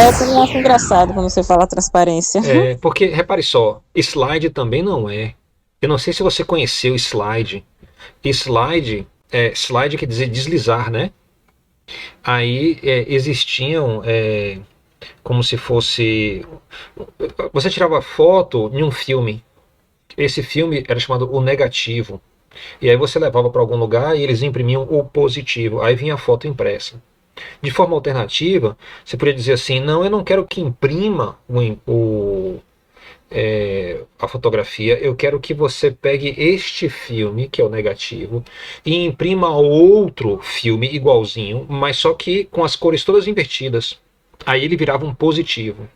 eu também acho engraçado quando você fala transparência. Porque, repare só, slide também não é. Eu não sei se você conheceu slide. Slide quer dizer deslizar, né? Aí existiam como se fosse. Você tirava foto em um filme. Esse filme era chamado o negativo. E aí você levava para algum lugar e eles imprimiam o positivo. Aí vinha a foto impressa. De forma alternativa, você poderia dizer assim: não, eu não quero que imprima a fotografia, eu quero que você pegue este filme, que é o negativo, e imprima outro filme igualzinho, mas só que com as cores todas invertidas. Aí ele virava um positivo.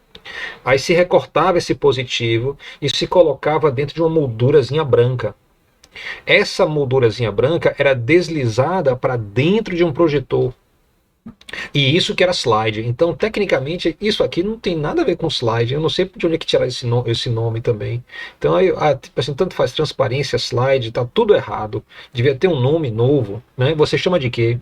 Aí se recortava esse positivo e se colocava dentro de uma moldurazinha branca. Essa moldurazinha branca era deslizada para dentro de um projetor. E isso que era slide. Então, tecnicamente, isso aqui não tem nada a ver com slide. Eu não sei de onde é que tirar esse nome também. Então, tipo assim, tanto faz transparência, slide, tá tudo errado. Devia ter um nome novo, né? Você chama de quê?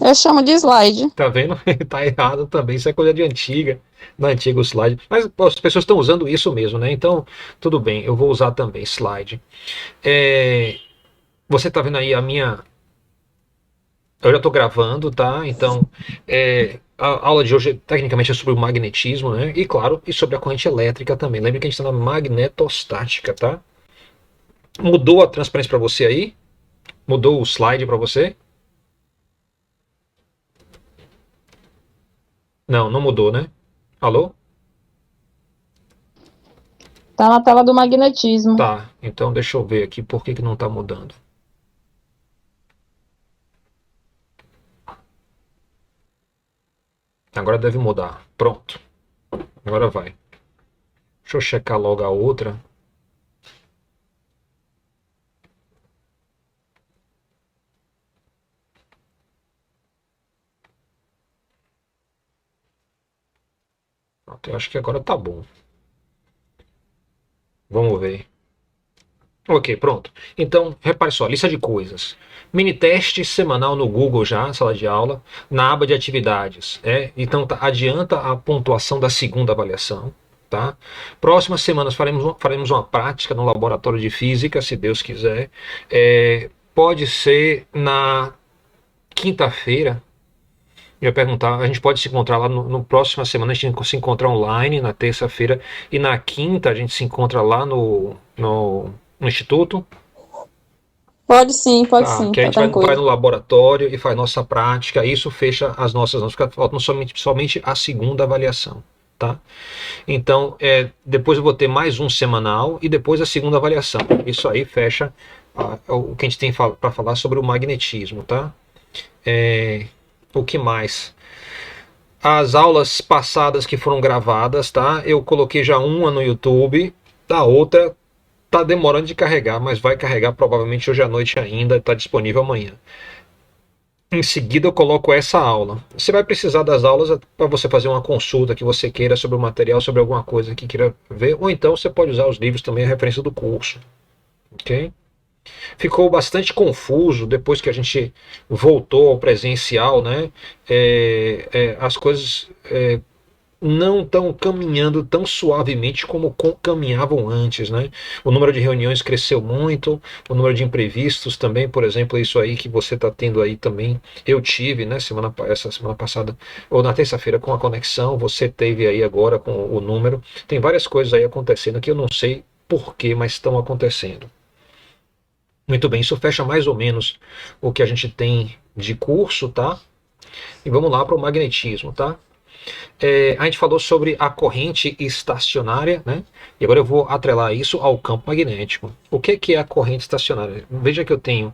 Eu chamo de slide. Tá vendo? Tá errado também. Isso é coisa de antiga, da antiga slide. Mas pô, as pessoas estão usando isso mesmo, né? Então, tudo bem, eu vou usar também slide. É, você tá vendo aí a minha. Eu já estou gravando, tá? Então, a aula de hoje, tecnicamente, é sobre o magnetismo, né? E, claro, e sobre a corrente elétrica também. Lembre que a gente está na magnetostática, tá? Mudou a transparência para você aí? Mudou o slide para você? Não, não mudou, né? Alô? Tá na tela do magnetismo. Tá. Então, deixa eu ver aqui por que não está mudando. Agora deve mudar. Pronto. Agora vai. Deixa eu checar logo a outra. Pronto, eu acho que agora tá bom. Vamos ver. Ok, pronto. Então, repare só, lista de coisas. Mini teste semanal no Google já, sala de aula, na aba de atividades. Então, adianta a pontuação da segunda avaliação. Tá? Próximas semanas faremos uma prática no laboratório de física, se Deus quiser. Pode ser na quinta-feira. Eu ia perguntar, a gente pode se encontrar lá no próxima semana, a gente se encontra online na terça-feira e na quinta a gente se encontra lá no Instituto. Pode Tá, sim, que a tá gente vai no tranquilo. laboratório e faz nossa prática, isso fecha as nossas notas, fica faltando somente a segunda avaliação, tá? Então, depois eu vou ter mais um semanal e depois a segunda avaliação. Isso aí fecha o que a gente tem para falar sobre o magnetismo, tá? O que mais? As aulas passadas que foram gravadas, tá? Eu coloquei já uma no YouTube, a outra tá demorando de carregar, mas vai carregar provavelmente hoje à noite ainda, está disponível amanhã. Em seguida eu coloco essa aula. Você vai precisar das aulas para você fazer uma consulta que você queira sobre o material, sobre alguma coisa que queira ver, ou então você pode usar os livros também, a referência do curso, ok? Ficou bastante confuso depois que a gente voltou ao presencial, né? As coisas não estão caminhando tão suavemente como caminhavam antes, né? O número de reuniões cresceu muito, o número de imprevistos também, por exemplo, isso aí que você está tendo aí também, eu tive, né, essa semana passada, ou na terça-feira com a conexão, você teve aí agora com o número, tem várias coisas aí acontecendo que eu não sei por que, mas estão acontecendo. Muito bem, isso fecha mais ou menos o que a gente tem de curso, tá? E vamos lá para o magnetismo, tá? A gente falou sobre a corrente estacionária, né? E agora eu vou atrelar isso ao campo magnético. O que é a corrente estacionária? Veja que eu tenho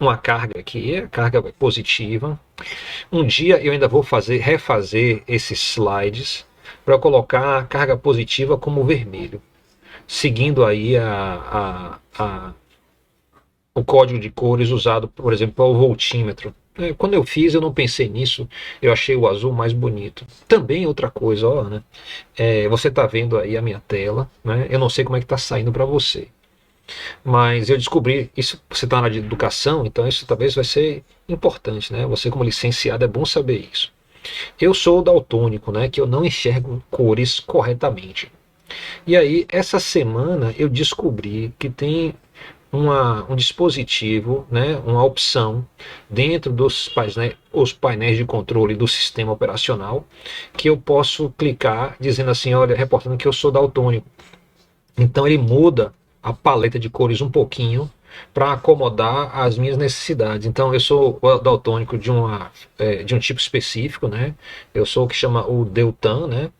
uma carga aqui, a carga positiva. Um dia eu ainda vou refazer esses slides para colocar a carga positiva como vermelho, seguindo aí o código de cores usado, por exemplo, para o voltímetro. Quando eu fiz, eu não pensei nisso, eu achei o azul mais bonito. Também outra coisa, ó, né? Você está vendo aí a minha tela, né? Eu não sei como é que está saindo para você, mas eu descobri isso. Você está na área de educação, então isso talvez vai ser importante, né? Você como licenciado é bom saber isso. Eu sou daltônico, né, que eu não enxergo cores corretamente. E aí, essa semana eu descobri que tem um dispositivo, né, uma opção dentro dos os painéis de controle do sistema operacional que eu posso clicar dizendo assim, olha, reportando que eu sou daltônico. Então ele muda a paleta de cores um pouquinho para acomodar as minhas necessidades. Então eu sou daltônico de um tipo específico, né? Eu sou o que chama o Deltan, né?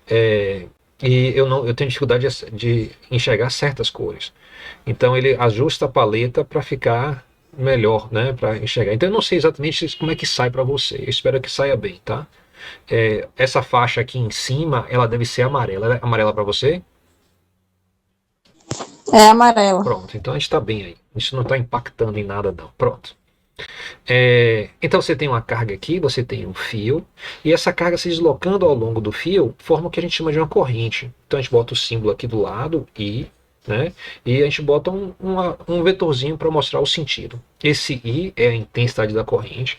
É, e eu tenho dificuldade de enxergar certas cores. Então ele ajusta a paleta para ficar melhor, né? Para enxergar. Então eu não sei exatamente como é que sai para você. Eu espero que saia bem, tá? Essa faixa aqui em cima, ela deve ser amarela. Ela é amarela para você? É amarela. Pronto, então a gente está bem aí. Isso não está impactando em nada, não. Pronto. Então você tem uma carga aqui, você tem um fio, e essa carga se deslocando ao longo do fio forma o que a gente chama de uma corrente. Então a gente bota o símbolo aqui do lado, I, né? E a gente bota um vetorzinho para mostrar o sentido. Esse I é a intensidade da corrente,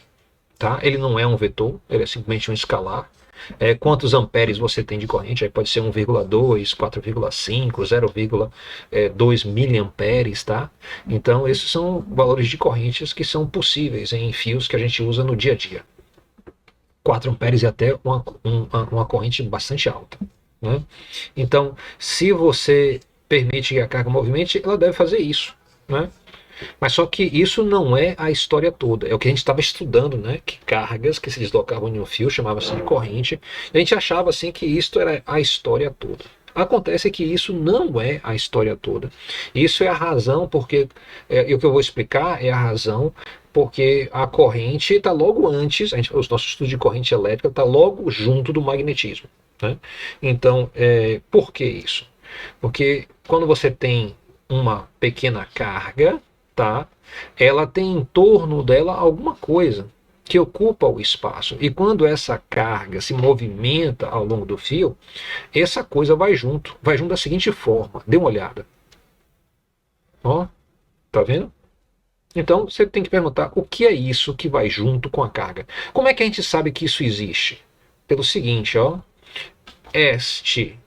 tá? Ele não é um vetor, ele é simplesmente um escalar. Quantos amperes você tem de corrente? Aí pode ser 1,2, 4,5, 0,2 miliamperes, tá? Então esses são valores de correntes que são possíveis em fios que a gente usa no dia a dia. 4 amperes é até uma corrente bastante alta, né? Então, se você permite que a carga movimente, ela deve fazer isso, né? Mas só que isso não é a história toda. É o que a gente estava estudando, né? Que cargas que se deslocavam em um fio chamavam-se de corrente. E a gente achava assim que isto era a história toda. Acontece que isso não é a história toda. Isso é a razão porque, e o que eu vou explicar é a razão porque a corrente está logo antes, os nossos estudos de corrente elétrica está logo junto do magnetismo, né? Então, por que isso? Porque quando você tem uma pequena carga, tá? Ela tem em torno dela alguma coisa que ocupa o espaço. E quando essa carga se movimenta ao longo do fio, essa coisa vai junto. Vai junto da seguinte forma. Dê uma olhada. Ó, tá vendo? Então você tem que perguntar o que é isso que vai junto com a carga. Como é que a gente sabe que isso existe? Pelo seguinte, ó. Este,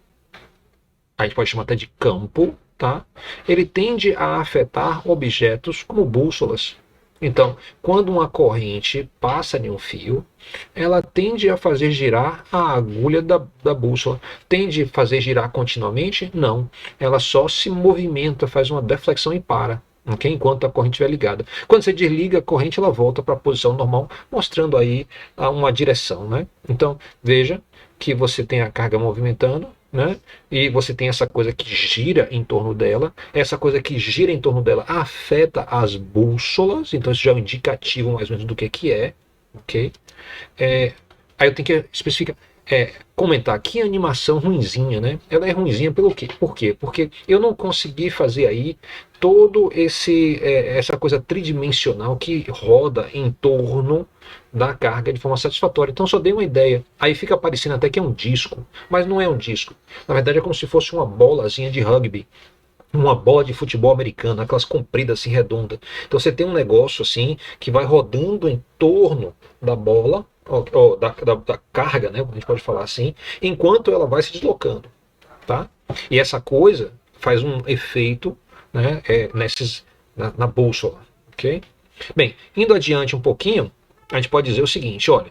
a gente pode chamar até de campo, tá? Ele tende a afetar objetos como bússolas. Então, quando uma corrente passa em um fio, ela tende a fazer girar a agulha da bússola. Tende a fazer girar continuamente? Não. Ela só se movimenta, faz uma deflexão e para. Okay? Enquanto a corrente estiver ligada. Quando você desliga a corrente, ela volta para a posição normal, mostrando aí uma direção, né? Então, veja que você tem a carga movimentando, né? E você tem essa coisa que gira em torno dela. Essa coisa que gira em torno dela afeta as bússolas. Então isso já é um indicativo mais ou menos do que é, ok? Aí eu tenho que especificar, comentar que animação ruinzinha, né? Ela é ruinzinha pelo quê? Por quê? Porque eu não consegui fazer aí todo essa coisa tridimensional que roda em torno da carga de forma satisfatória. Então só dei uma ideia. Aí fica parecendo até que é um disco, mas não é um disco. Na verdade é como se fosse uma bolazinha de rugby, uma bola de futebol americano, aquelas compridas assim redonda. Então você tem um negócio assim que vai rodando em torno da bola, ou da carga, né? A gente pode falar assim, enquanto ela vai se deslocando, tá? E essa coisa faz um efeito, né? Na bússola, ok? Bem, indo adiante um pouquinho, a gente pode dizer o seguinte, olha,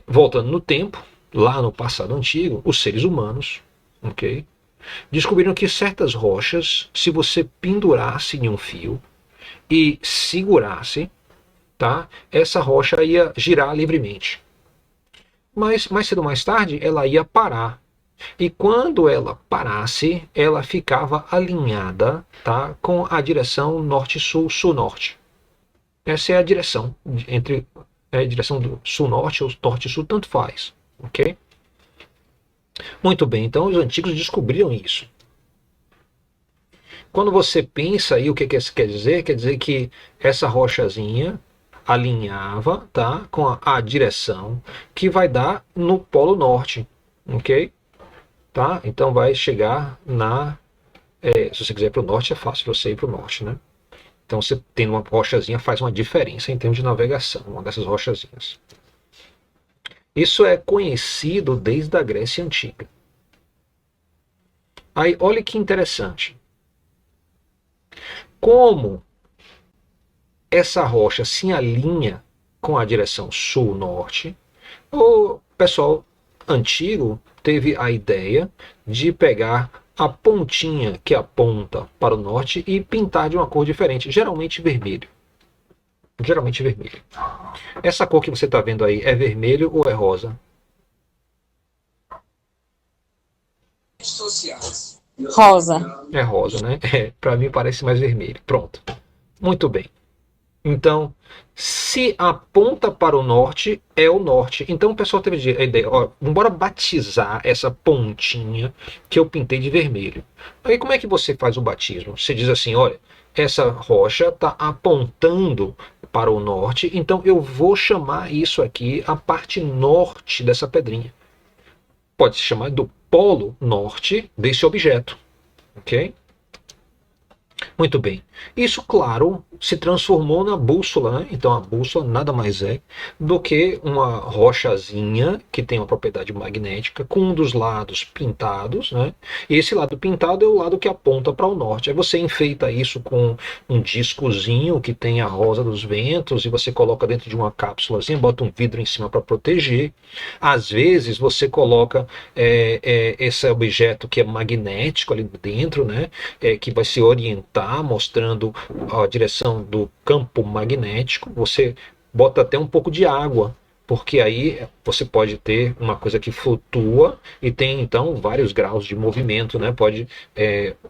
voltando no tempo, lá no passado antigo, os seres humanos, ok? Descobriram que certas rochas, se você pendurasse em um fio e segurasse, tá? Essa rocha ia girar livremente. Mas mais cedo ou mais tarde, ela ia parar. E quando ela parasse, ela ficava alinhada, tá? Com a direção norte-sul, sul-norte. Essa é a direção entre a direção do sul-norte ou norte-sul, tanto faz, ok? Muito bem, então os antigos descobriram isso. Quando você pensa aí o que isso quer dizer? Quer dizer que essa rochazinha alinhava, tá, com a direção que vai dar no polo norte, ok? Tá? Então vai chegar se você quiser ir para o norte, é fácil você ir para o norte, né? Então você tendo uma rochazinha faz uma diferença em termos de navegação, uma dessas rochazinhas. Isso é conhecido desde a Grécia Antiga. Aí, olha que interessante. Como essa rocha se alinha com a direção sul-norte, o pessoal antigo teve a ideia de pegar a pontinha que aponta para o norte e pintar de uma cor diferente, geralmente vermelho. Geralmente vermelho. Essa cor que você está vendo aí é vermelho ou é rosa? Rosa. É rosa, né? Para mim parece mais vermelho. Pronto. Muito bem. Então, se aponta para o norte, é o norte. Então o pessoal teve a ideia, ó, bora batizar essa pontinha que eu pintei de vermelho. Aí como é que você faz o batismo? Você diz assim, olha, essa rocha está apontando para o norte, então eu vou chamar isso aqui a parte norte dessa pedrinha. Pode se chamar do polo norte desse objeto, ok? Muito bem. Isso, claro, se transformou na bússola, né? Então a bússola nada mais é do que uma rochazinha que tem uma propriedade magnética com um dos lados pintados, né? E esse lado pintado é o lado que aponta para o norte. Aí você enfeita isso com um discozinho que tem a rosa dos ventos e você coloca dentro de uma cápsulazinha, bota um vidro em cima para proteger. Às vezes você coloca esse objeto que é magnético ali dentro, né? Que vai se orientar mostrando a direção do campo magnético. Você bota até um pouco de água, porque aí você pode ter uma coisa que flutua e tem então vários graus de movimento, né? Pode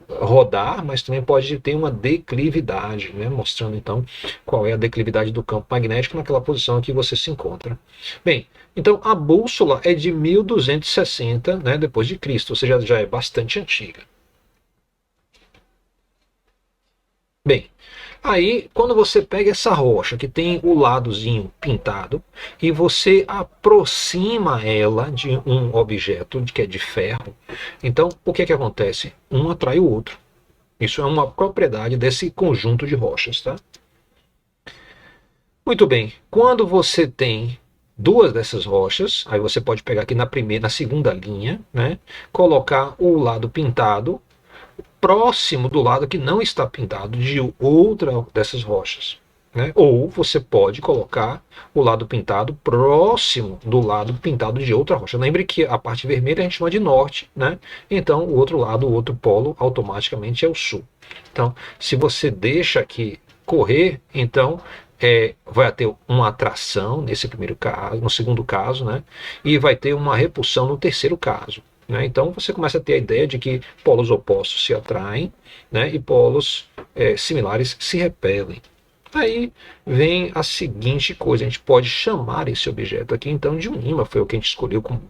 rodar, mas também pode ter uma declividade, né? Mostrando então qual é a declividade do campo magnético naquela posição em que você se encontra. Bem, então a bússola é de 1260, né, depois de Cristo, ou seja, já é bastante antiga. Bem, aí quando você pega essa rocha que tem o ladozinho pintado e você aproxima ela de um objeto que é de ferro, então o que acontece? Um atrai o outro. Isso é uma propriedade desse conjunto de rochas, tá? Muito bem. Quando você tem duas dessas rochas, aí você pode pegar aqui na primeira, na segunda linha, né? Colocar o lado pintado próximo do lado que não está pintado de outra dessas rochas. Né? Ou você pode colocar o lado pintado próximo do lado pintado de outra rocha. Lembre que a parte vermelha a gente chama de norte, né? Então o outro lado, o outro polo, automaticamente é o sul. Então, se você deixa aqui correr, então vai ter uma atração nesse primeiro caso, no segundo caso, né? E vai ter uma repulsão no terceiro caso. Né? Então você começa a ter a ideia de que polos opostos se atraem, né? E polos similares se repelem. Aí vem a seguinte coisa, a gente pode chamar esse objeto aqui então de um ímã, foi o que a gente escolheu como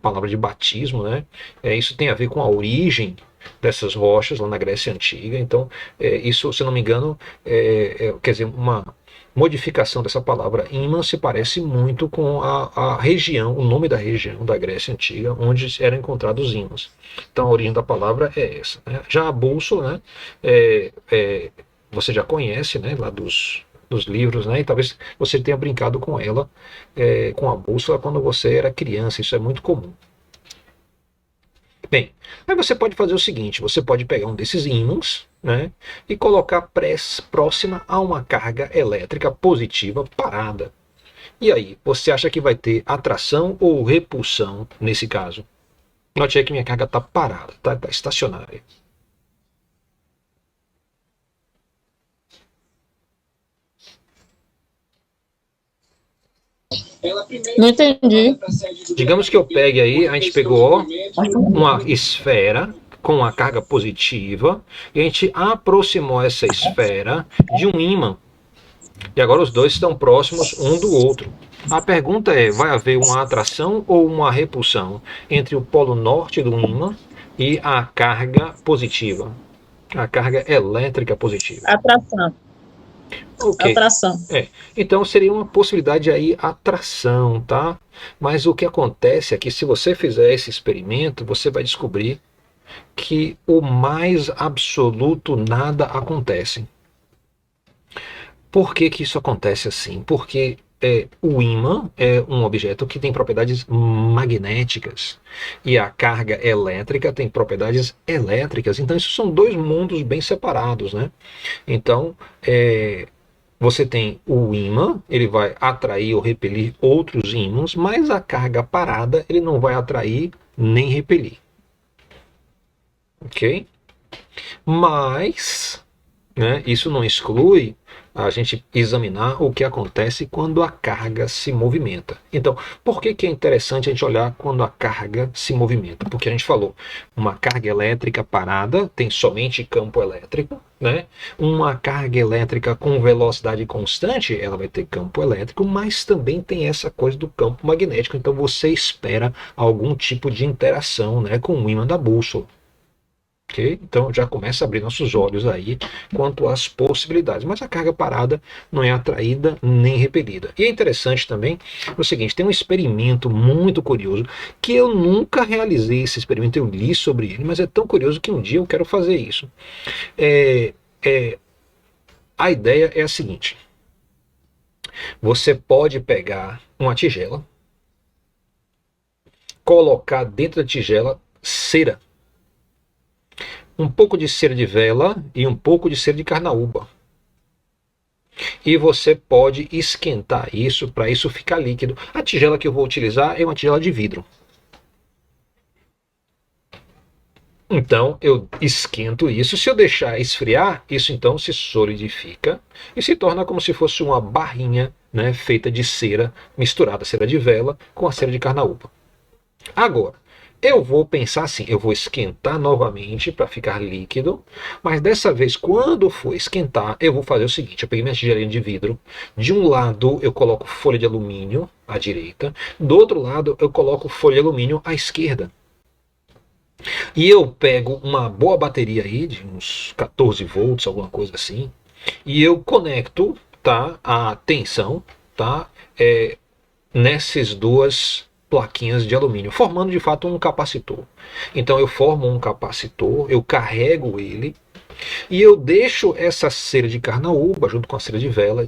palavra de batismo, né? Isso tem a ver com a origem dessas rochas lá na Grécia Antiga, então isso, se não me engano, quer dizer, uma modificação dessa palavra ímã se parece muito com a região, o nome da região da Grécia Antiga, onde eram encontrados ímãs. Então a origem da palavra é essa. Né? Já a bússola, né, você já conhece, né, lá dos livros, né, e talvez você tenha brincado com ela, com a bússola, quando você era criança, isso é muito comum. Bem, aí você pode fazer o seguinte, você pode pegar um desses ímãs, né, e colocar próxima a uma carga elétrica positiva parada. E aí, você acha que vai ter atração ou repulsão nesse caso? Note aí que minha carga está parada, tá estacionária. Não entendi. Digamos que eu pegue aí, a gente pegou uma esfera com uma carga positiva e a gente aproximou essa esfera de um ímã. E agora os dois estão próximos um do outro. A pergunta é, vai haver uma atração ou uma repulsão entre o polo norte do ímã e a carga positiva? A carga elétrica positiva. Atração. Ok. Atração. Então seria uma possibilidade aí atração, tá? Mas o que acontece é que se você fizer esse experimento, você vai descobrir que o mais absoluto nada acontece. Por que isso acontece assim? Porque o ímã é um objeto que tem propriedades magnéticas e a carga elétrica tem propriedades elétricas. Então, esses são dois mundos bem separados, né? Então, você tem o ímã, ele vai atrair ou repelir outros ímãs, mas a carga parada ele não vai atrair nem repelir. Ok? Mas, né, isso não exclui a gente examinar o que acontece quando a carga se movimenta. Então, por que é interessante a gente olhar quando a carga se movimenta? Porque a gente falou, uma carga elétrica parada tem somente campo elétrico, né? Uma carga elétrica com velocidade constante, ela vai ter campo elétrico, mas também tem essa coisa do campo magnético. Então, você espera algum tipo de interação, né, com o ímã da bússola. Okay? Então já começa a abrir nossos olhos aí quanto às possibilidades. Mas a carga parada não é atraída nem repelida. E é interessante também o seguinte: tem um experimento muito curioso que eu nunca realizei esse experimento, eu li sobre ele, mas é tão curioso que um dia eu quero fazer isso. A ideia é a seguinte: você pode pegar uma tigela, colocar dentro da tigela cera. Um pouco de cera de vela e um pouco de cera de carnaúba. E você pode esquentar isso para isso ficar líquido. A tigela que eu vou utilizar é uma tigela de vidro. Então eu esquento isso. Se eu deixar esfriar, isso então se solidifica e se torna como se fosse uma barrinha, né, feita de cera, misturada cera de vela com a cera de carnaúba. Agora, eu vou pensar assim, eu vou esquentar novamente para ficar líquido, mas dessa vez, quando for esquentar, eu vou fazer o seguinte: eu peguei minha tigelinha de vidro, de um lado eu coloco folha de alumínio à direita, do outro lado eu coloco folha de alumínio à esquerda. E eu pego uma boa bateria aí, de uns 14 volts, alguma coisa assim, e eu conecto, tá, a tensão, tá, nessas duas plaquinhas de alumínio, formando de fato um capacitor. Então eu formo um capacitor, eu carrego ele e eu deixo essa cera de carnaúba junto com a cera de vela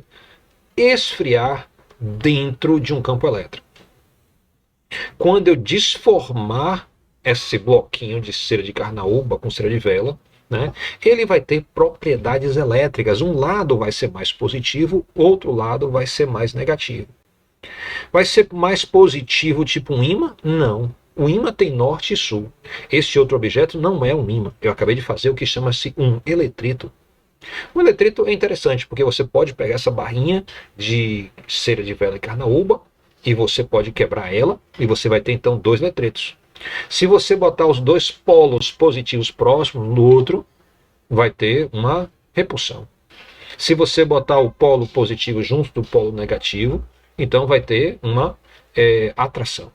esfriar dentro de um campo elétrico. Quando eu desformar esse bloquinho de cera de carnaúba com cera de vela, né, ele vai ter propriedades elétricas. Um lado vai ser mais positivo, outro lado vai ser mais negativo. Vai ser mais positivo, tipo um ímã? Não. O ímã tem norte e sul. Este outro objeto não é um ímã. Eu acabei de fazer o que chama-se um eletrito. O eletrito é interessante, porque você pode pegar essa barrinha de cera de vela e carnaúba, e você pode quebrar ela, e você vai ter então dois eletritos. Se você botar os dois polos positivos próximos um do outro, vai ter uma repulsão. Se você botar o polo positivo junto do polo negativo, então vai ter uma atração.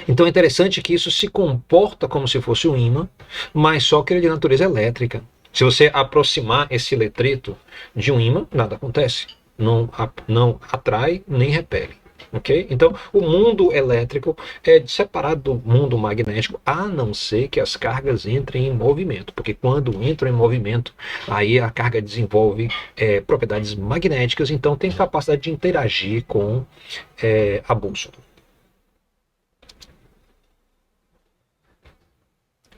Então é interessante que isso se comporta como se fosse um ímã, mas só que ele é de natureza elétrica. Se você aproximar esse eletrito de um ímã, nada acontece. Não atrai nem repele. Okay? Então, o mundo elétrico é separado do mundo magnético, a não ser que as cargas entrem em movimento, porque quando entram em movimento, aí a carga desenvolve propriedades magnéticas, então tem capacidade de interagir com a bússola.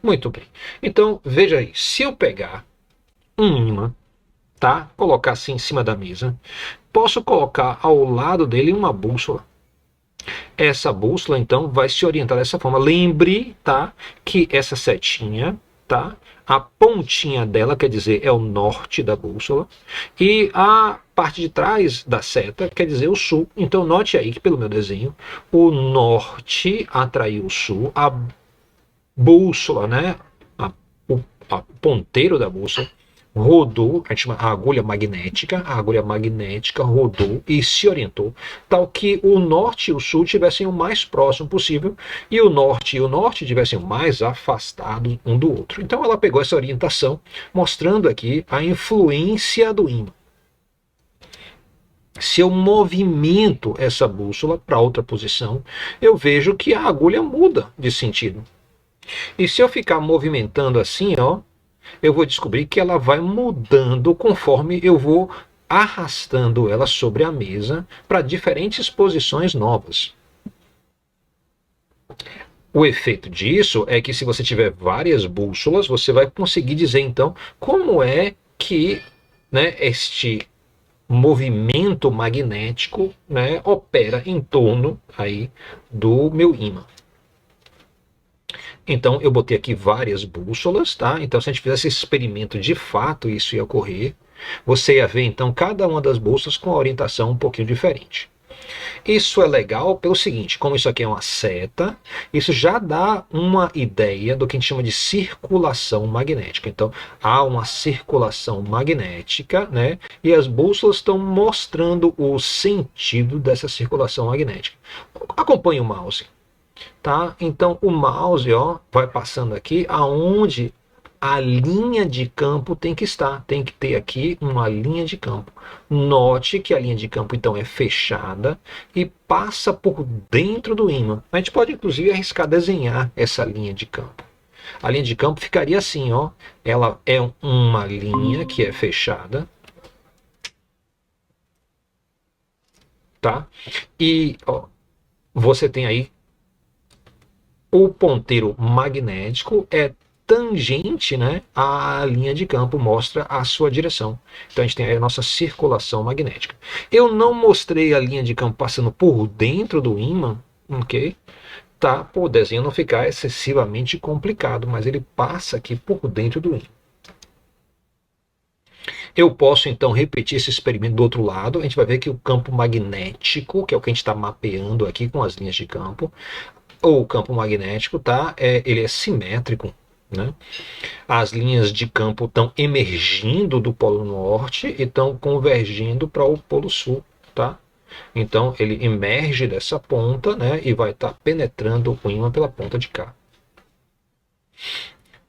Muito bem. Então, veja aí, se eu pegar um ímã, tá? Colocar assim em cima da mesa, posso colocar ao lado dele uma bússola. Essa bússola, então, vai se orientar dessa forma. Lembre, tá, que essa setinha, tá, a pontinha dela, quer dizer, é o norte da bússola, e a parte de trás da seta quer dizer o sul. Então, note aí que, pelo meu desenho, o norte atraiu o sul, a bússola, né, o ponteiro da bússola, rodou, a gente chama a agulha magnética rodou e se orientou, tal que o norte e o sul tivessem o mais próximo possível e o norte tivessem o mais afastado um do outro. Então ela pegou essa orientação, mostrando aqui a influência do ímã. Se eu movimento essa bússola para outra posição, eu vejo que a agulha muda de sentido. E se eu ficar movimentando assim, ó, eu vou descobrir que ela vai mudando conforme eu vou arrastando ela sobre a mesa para diferentes posições novas. O efeito disso é que se você tiver várias bússolas, você vai conseguir dizer então como é que, né, este movimento magnético, né, opera em torno aí do meu ímã. Então eu botei aqui várias bússolas, tá? Então se a gente fizesse esse experimento de fato, isso ia ocorrer. Você ia ver então cada uma das bússolas com a orientação um pouquinho diferente. Isso é legal pelo seguinte, como isso aqui é uma seta, isso já dá uma ideia do que a gente chama de circulação magnética. Então, há uma circulação magnética, né? E as bússolas estão mostrando o sentido dessa circulação magnética. Acompanhe o mouse, tá? Então, o mouse, ó, vai passando aqui aonde a linha de campo tem que estar. Tem que ter aqui uma linha de campo. Note que a linha de campo então é fechada e passa por dentro do ímã. A gente pode inclusive arriscar desenhar essa linha de campo. A linha de campo ficaria assim, ó. Ela é uma linha que é fechada, tá? E ó, você tem aí o ponteiro magnético é tangente, né, à linha de campo, mostra a sua direção. Então a gente tem aí a nossa circulação magnética. Eu não mostrei a linha de campo passando por dentro do ímã, ok? Tá, para o desenho não ficar excessivamente complicado, mas ele passa aqui por dentro do ímã. Eu posso então repetir esse experimento do outro lado. A gente vai ver que o campo magnético, que é o que a gente está mapeando aqui com as linhas de campo, ou o campo magnético, tá? Ele é simétrico, né? As linhas de campo estão emergindo do Polo Norte e estão convergindo para o Polo Sul, tá? Então ele emerge dessa ponta, né? E vai estar penetrando o ímã pela ponta de cá.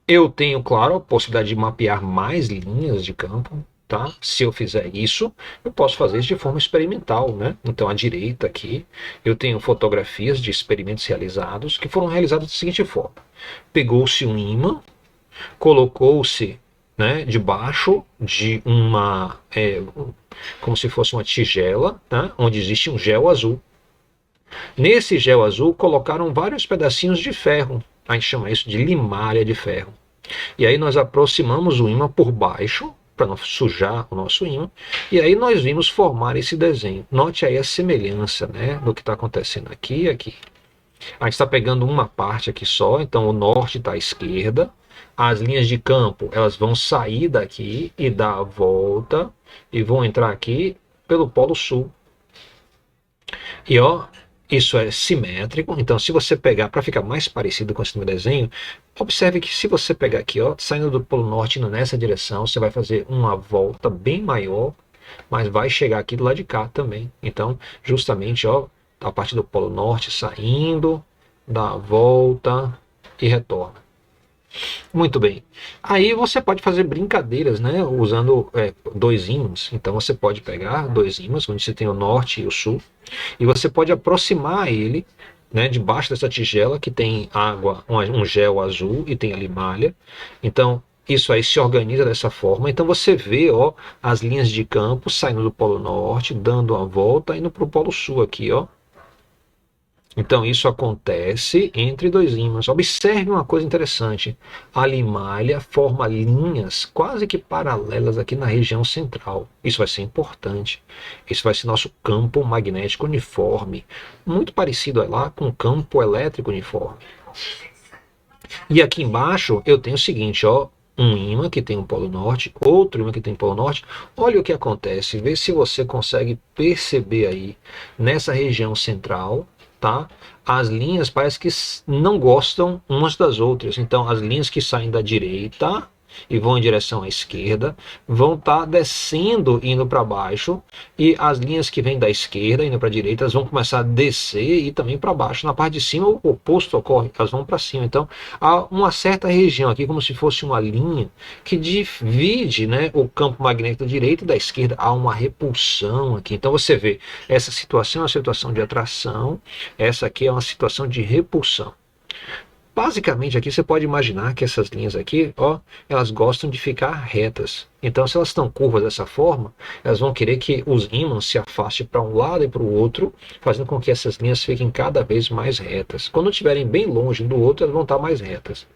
Eu tenho, claro, a possibilidade de mapear mais linhas de campo, tá? Se eu fizer isso, eu posso fazer isso de forma experimental, né? Então, à direita aqui, eu tenho fotografias de experimentos realizados que foram realizados da seguinte forma. Pegou-se um ímã, colocou-se, né, debaixo de uma, como se fosse uma tigela, tá? Onde existe um gel azul. Nesse gel azul, colocaram vários pedacinhos de ferro. A gente chama isso de limalha de ferro. E aí nós aproximamos o ímã por baixo, para não sujar o nosso ímã, e aí nós vimos formar esse desenho. Note aí a semelhança, né, do que está acontecendo aqui e aqui. A gente está pegando uma parte aqui só, então o norte está à esquerda, as linhas de campo elas vão sair daqui e dar a volta, e vão entrar aqui pelo Polo Sul. E ó, isso é simétrico, então se você pegar, para ficar mais parecido com esse meu desenho, observe que se você pegar aqui, ó, saindo do Polo Norte indo nessa direção, você vai fazer uma volta bem maior, mas vai chegar aqui do lado de cá também. Então, justamente, ó, a partir do Polo Norte saindo, dá a volta e retorna. Muito bem. Aí você pode fazer brincadeiras, né, usando dois ímãs. Então você pode pegar dois ímãs, onde você tem o norte e o sul, e você pode aproximar ele, né, debaixo dessa tigela que tem água, um gel azul e tem a limalha. Então isso aí se organiza dessa forma. Então você vê, ó, as linhas de campo saindo do Polo Norte, dando a volta, indo para o Polo Sul aqui, ó. Então isso acontece entre dois ímãs. Observe uma coisa interessante. A limalha forma linhas quase que paralelas aqui na região central. Isso vai ser importante. Isso vai ser nosso campo magnético uniforme. Muito parecido lá com o campo elétrico uniforme. E aqui embaixo eu tenho o seguinte, ó. Um ímã que tem um polo norte, outro ímã que tem um polo norte. Olha o que acontece. Vê se você consegue perceber aí nessa região central. Tá? As linhas parece que não gostam umas das outras. Então as linhas que saem da direita e vão em direção à esquerda vão estar descendo indo para baixo, e as linhas que vêm da esquerda indo para a direita elas vão começar a descer e também para baixo. Na parte de cima o oposto ocorre, elas vão para cima. Então há uma certa região aqui como se fosse uma linha que divide, né, o campo magnético da direita e da esquerda. Há uma repulsão aqui. Então você vê, essa situação é uma situação de atração, essa aqui é uma situação de repulsão. basicamente aqui você pode imaginar que essas linhas aqui, ó, elas gostam de ficar retas. Então, se elas estão curvas dessa forma, elas vão querer que os ímãs se afastem para um lado e para o outro, fazendo com que essas linhas fiquem cada vez mais retas. Quando estiverem bem longe um do outro, elas vão estar mais retas.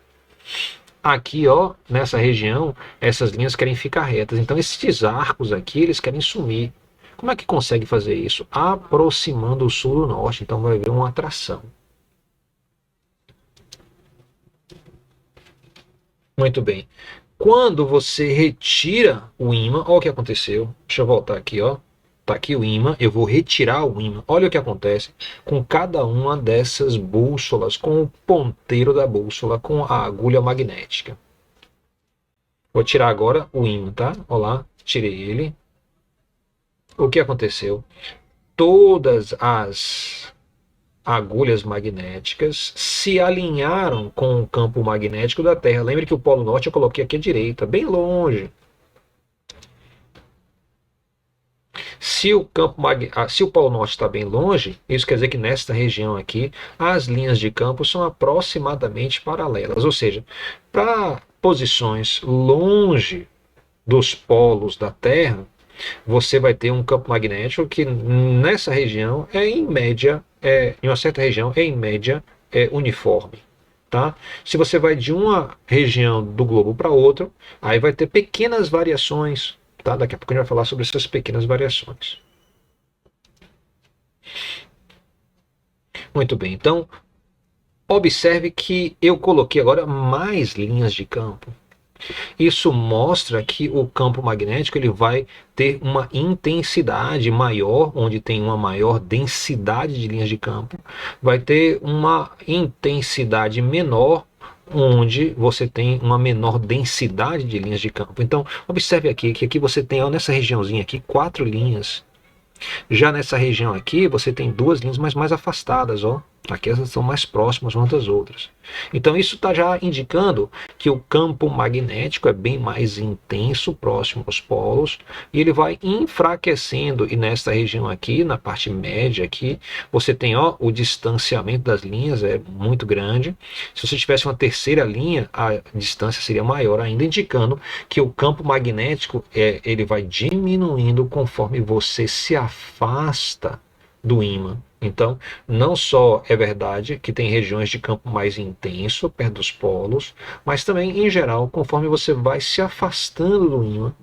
Aqui, ó, nessa região, essas linhas querem ficar retas. Então, esses arcos aqui, eles querem sumir. Como é que consegue fazer isso? Aproximando o sul do norte. Então, vai haver uma atração. Muito bem. Quando você retira o ímã, olha o que aconteceu. Deixa eu voltar aqui, ó. Tá aqui o ímã, eu vou retirar o ímã. Olha o que acontece com cada uma dessas bússolas, com o ponteiro da bússola, com a agulha magnética. Vou tirar agora o ímã, tá? Olha lá, tirei ele. O que aconteceu? Todas as agulhas magnéticas se alinharam com o campo magnético da Terra. Lembre que o Polo Norte eu coloquei aqui à direita, bem longe. Se o Polo Norte está bem longe, isso quer dizer que nesta região aqui, as linhas de campo são aproximadamente paralelas. Ou seja, para posições longe dos polos da Terra, você vai ter um campo magnético que nessa região em média, em uma certa região, em média, uniforme. Tá? Se você vai de uma região do globo para outra, aí vai ter pequenas variações. Tá? Daqui a pouco a gente vai falar sobre essas pequenas variações. Muito bem, então observe que eu coloquei agora mais linhas de campo. Isso mostra que o campo magnético ele vai ter uma intensidade maior, onde tem uma maior densidade de linhas de campo, vai ter uma intensidade menor, onde você tem uma menor densidade de linhas de campo. Então, observe aqui que aqui você tem, ó, nessa regiãozinha aqui, 4 linhas. Já nessa região aqui, você tem 2 linhas mais afastadas, ó. Aqui elas são mais próximas umas das outras. Então isso está já indicando que o campo magnético é bem mais intenso próximo aos polos e ele vai enfraquecendo. E nesta região aqui, na parte média aqui, você tem, ó, o distanciamento das linhas é muito grande. Se você tivesse uma terceira linha, a distância seria maior ainda, indicando que o campo magnético ele vai diminuindo conforme você se afasta do ímã. Então, não só é verdade que tem regiões de campo mais intenso, perto dos polos, mas também, em geral, conforme você vai se afastando do ímã,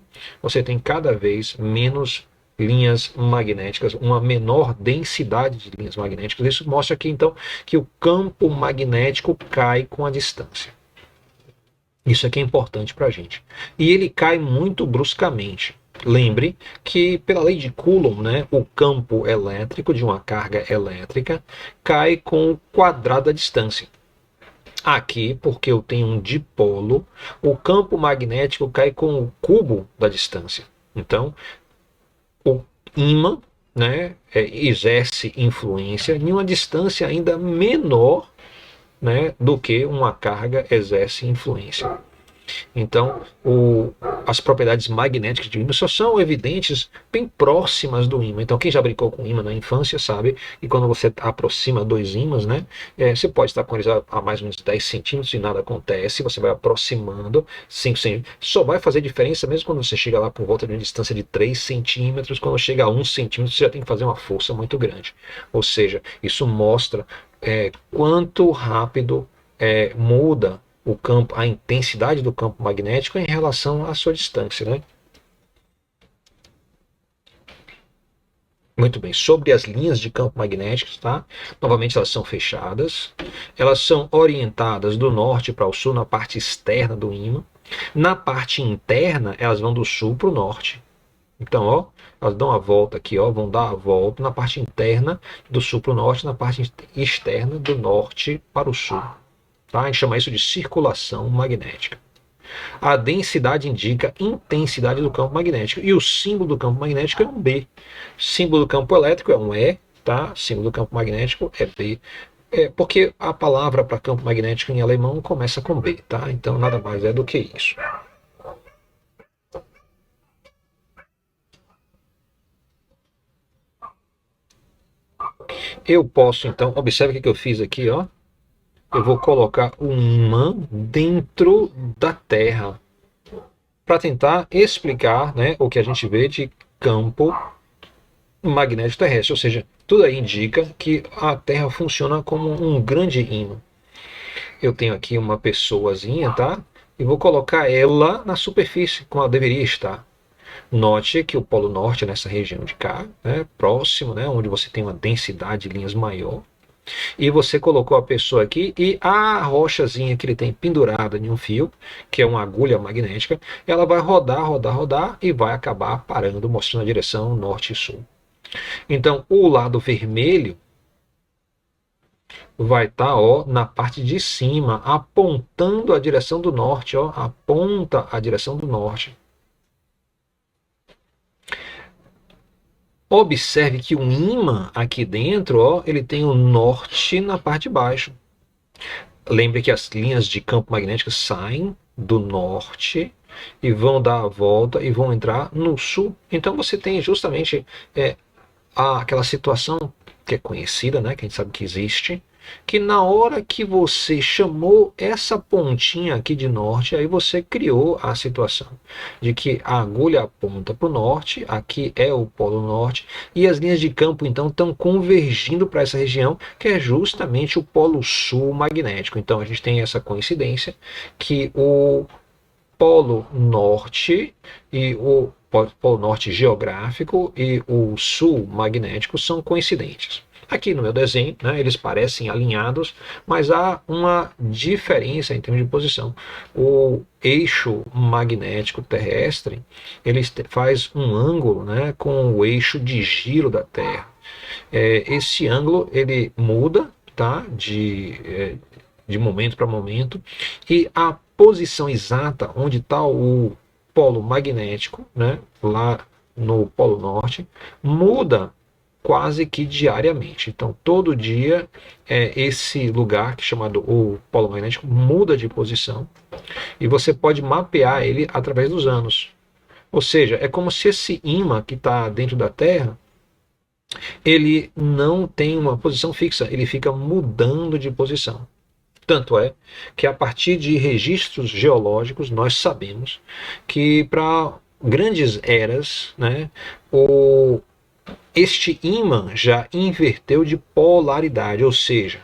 você tem cada vez menos linhas magnéticas, uma menor densidade de linhas magnéticas. Isso mostra aqui, então, que o campo magnético cai com a distância. Isso aqui é importante para a gente. E ele cai muito bruscamente. Lembre que, pela lei de Coulomb, né, o campo elétrico de uma carga elétrica cai com o quadrado da distância. Aqui, porque eu tenho um dipolo, o campo magnético cai com o cubo da distância. Então, o ímã, né, exerce influência em uma distância ainda menor, né, do que uma carga exerce influência. Então, as propriedades magnéticas de ímã só são evidentes bem próximas do ímã. Então, quem já brincou com ímã na infância sabe que quando você aproxima 2 ímãs, né, você pode estar com eles a mais ou menos 10 centímetros e nada acontece, você vai aproximando 5 centímetros. Só vai fazer diferença mesmo quando você chega lá por volta de uma distância de 3 centímetros, quando chega a 1 centímetro, você já tem que fazer uma força muito grande. Ou seja, isso mostra quanto rápido muda o campo, a intensidade do campo magnético em relação à sua distância, né? Muito bem, sobre as linhas de campo magnéticos, tá? Novamente elas são fechadas, elas são orientadas do norte para o sul na parte externa do ímã. Na parte interna, elas vão do sul para o norte. Então, ó, elas dão a volta aqui, ó, vão dar a volta na parte interna do sul para o norte, na parte externa do norte para o sul. Tá? A gente chama isso de circulação magnética. A densidade indica intensidade do campo magnético. E o símbolo do campo magnético é um B. O símbolo do campo elétrico é um E. Tá? O símbolo do campo magnético é B. Porque a palavra para campo magnético em alemão começa com B. Tá? Então nada mais é do que isso. Eu posso, então, observe o que eu fiz aqui, ó. eu vou colocar um ímã dentro da Terra para tentar explicar, né, o que a gente vê de campo magnético terrestre. Ou seja, tudo aí indica que a Terra funciona como um grande ímã. Eu tenho aqui uma pessoazinha, tá? E vou colocar ela na superfície, como ela deveria estar. Note que o Polo Norte é nessa região de cá, né, próximo, né, onde você tem uma densidade de linhas maior. E você colocou a pessoa aqui e a rochazinha que ele tem pendurada em um fio, que é uma agulha magnética, ela vai rodar, rodar, rodar e vai acabar parando, mostrando a direção norte e sul. Então, o lado vermelho vai estar, ó, na parte de cima, apontando a direção do norte, ó, aponta a direção do norte. Observe que o ímã aqui dentro, ó, ele tem o norte na parte de baixo. Lembre que as linhas de campo magnético saem do norte e vão dar a volta e vão entrar no sul. Então você tem justamente aquela situação que é conhecida, né, que a gente sabe que existe, que na hora que você chamou essa pontinha aqui de norte, aí você criou a situação de que a agulha aponta para o norte, aqui é o polo norte, e as linhas de campo então estão convergindo para essa região, que é justamente o polo sul magnético. Então a gente tem essa coincidência que o polo norte e o polo norte geográfico e o sul magnético são coincidentes. Aqui no meu desenho, né, eles parecem alinhados, mas há uma diferença em termos de posição. O eixo magnético terrestre ele faz um ângulo, né, com o eixo de giro da Terra. Esse ângulo ele muda, tá, de momento para momento, e a posição exata onde está o polo magnético, né, lá no Polo Norte, muda quase que diariamente. Então, todo dia, esse lugar, que é chamado o polo magnético, muda de posição e você pode mapear ele através dos anos. Ou seja, é como se esse ímã que está dentro da Terra, ele não tem uma posição fixa, ele fica mudando de posição. Tanto é que a partir de registros geológicos nós sabemos que para grandes eras, né, este ímã já inverteu de polaridade, ou seja,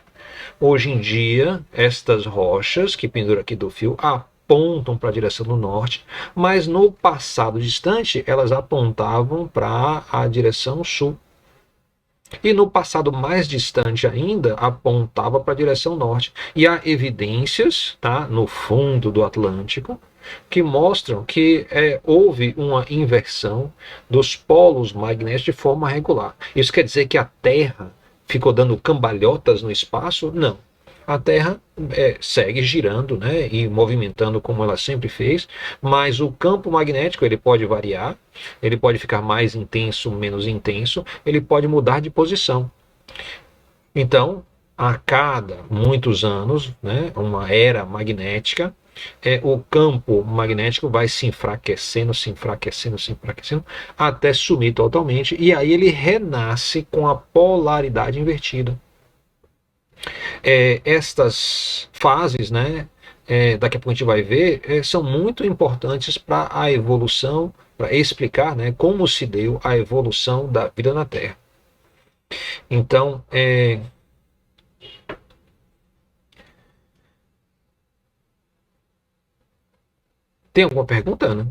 hoje em dia estas rochas que penduram aqui do fio apontam para a direção do norte, mas no passado distante elas apontavam para a direção sul. E no passado mais distante ainda, apontava para a direção norte. E há evidências, tá, no fundo do Atlântico, que mostram que houve uma inversão dos polos magnéticos de forma regular. Isso quer dizer que a Terra ficou dando cambalhotas no espaço? Não. A Terra segue girando, né, e movimentando como ela sempre fez, mas o campo magnético ele pode variar, ele pode ficar mais intenso, menos intenso, ele pode mudar de posição. Então, a cada muitos anos, né, uma era magnética, o campo magnético vai se enfraquecendo, se enfraquecendo, se enfraquecendo, até sumir totalmente, e aí ele renasce com a polaridade invertida. Estas fases, né, daqui a pouco a gente vai ver, são muito importantes para a evolução, para explicar, né, como se deu a evolução da vida na Terra. Então, tem alguma pergunta, Ana?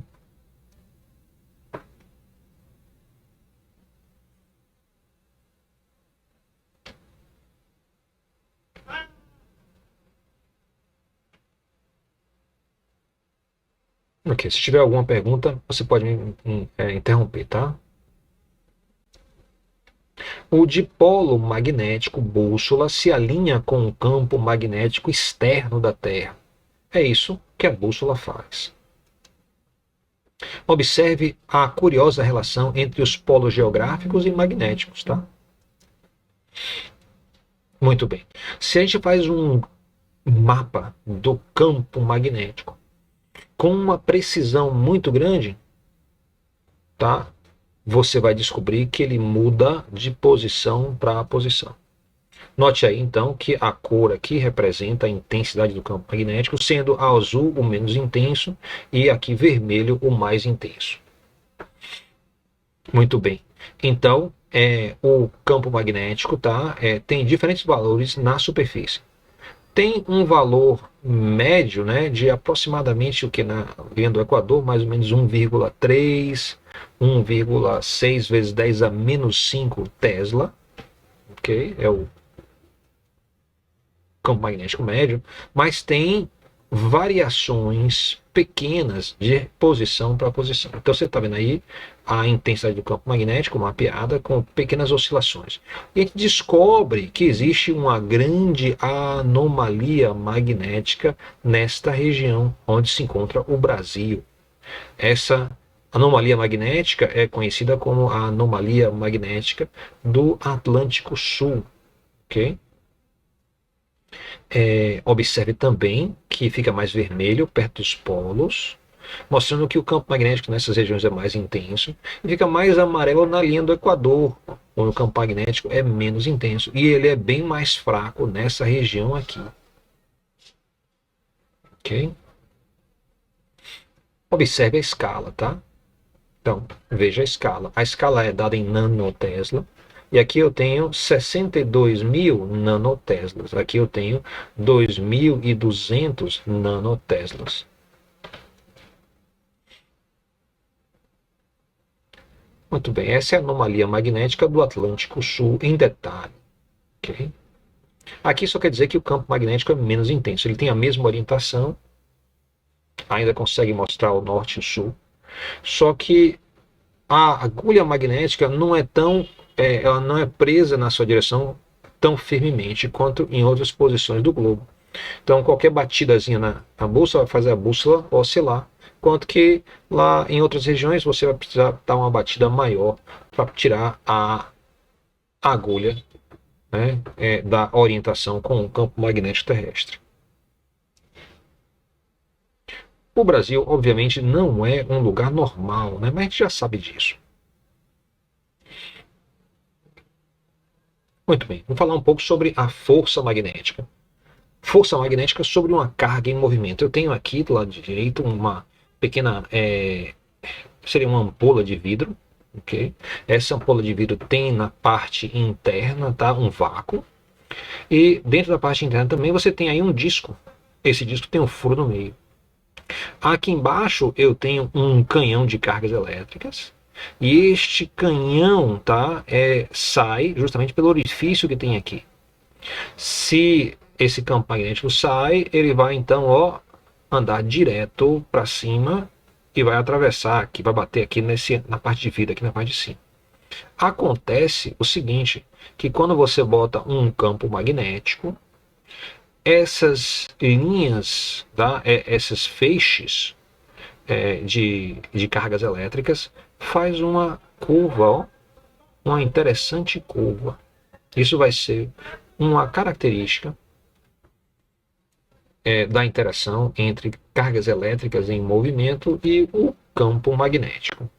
Ok, se tiver alguma pergunta, você pode me interromper, tá? O dipolo magnético bússola se alinha com o campo magnético externo da Terra. É isso que a bússola faz. Observe a curiosa relação entre os polos geográficos e magnéticos, tá? Muito bem. Se a gente faz um mapa do campo magnético com uma precisão muito grande, tá? Você vai descobrir que ele muda de posição para posição. Note aí então que a cor aqui representa a intensidade do campo magnético, sendo azul o menos intenso e aqui vermelho o mais intenso. Muito bem. Então, o campo magnético tem diferentes valores na superfície. Tem um valor médio, né, de aproximadamente o que na linha do Equador, mais ou menos 1,3, 1,6 vezes 10 a menos 5 Tesla, ok? É o campo magnético médio, mas tem variações pequenas de posição para posição. Então você está vendo aí a intensidade do campo magnético mapeada com pequenas oscilações. E a gente descobre que existe uma grande anomalia magnética nesta região onde se encontra o Brasil. Essa anomalia magnética é conhecida como a anomalia magnética do Atlântico Sul, ok? Observe também que fica mais vermelho perto dos polos, mostrando que o campo magnético nessas regiões é mais intenso, e fica mais amarelo na linha do Equador, onde o campo magnético é menos intenso, e ele é bem mais fraco nessa região aqui. Ok? Observe a escala, tá? Então, veja a escala. A escala é dada em nanotesla. E aqui eu tenho 62.000 nanoteslas. Aqui eu tenho 2.200 nanoteslas. Muito bem, essa é a anomalia magnética do Atlântico Sul em detalhe. Okay? Aqui só quer dizer que o campo magnético é menos intenso. Ele tem a mesma orientação, ainda consegue mostrar o norte e o sul. Só que a agulha magnética não é ela não é presa na sua direção tão firmemente quanto em outras posições do globo. Então qualquer batidazinha na bússola vai fazer a bússola oscilar, quanto que lá em outras regiões você vai precisar dar uma batida maior para tirar a agulha, né, da orientação com o campo magnético terrestre. O Brasil, obviamente, não é um lugar normal, né, mas a gente já sabe disso. Muito bem, vamos falar um pouco sobre a força magnética. Força magnética sobre uma carga em movimento. Eu tenho aqui do lado direito uma pequena, seria uma ampola de vidro, ok? Essa ampola de vidro tem na parte interna, tá, um vácuo, e dentro da parte interna também você tem aí um disco. Esse disco tem um furo no meio. Aqui embaixo eu tenho um canhão de cargas elétricas. E este canhão, sai justamente pelo orifício que tem aqui. Se esse campo magnético sai, ele vai então andar direto para cima e vai atravessar aqui, vai bater aqui na parte de vidro, aqui na parte de cima. Acontece o seguinte, que quando você bota um campo magnético, essas linhas, esses feixes de cargas elétricas faz uma curva, uma interessante curva. Isso vai ser uma característica da interação entre cargas elétricas em movimento e o campo magnético.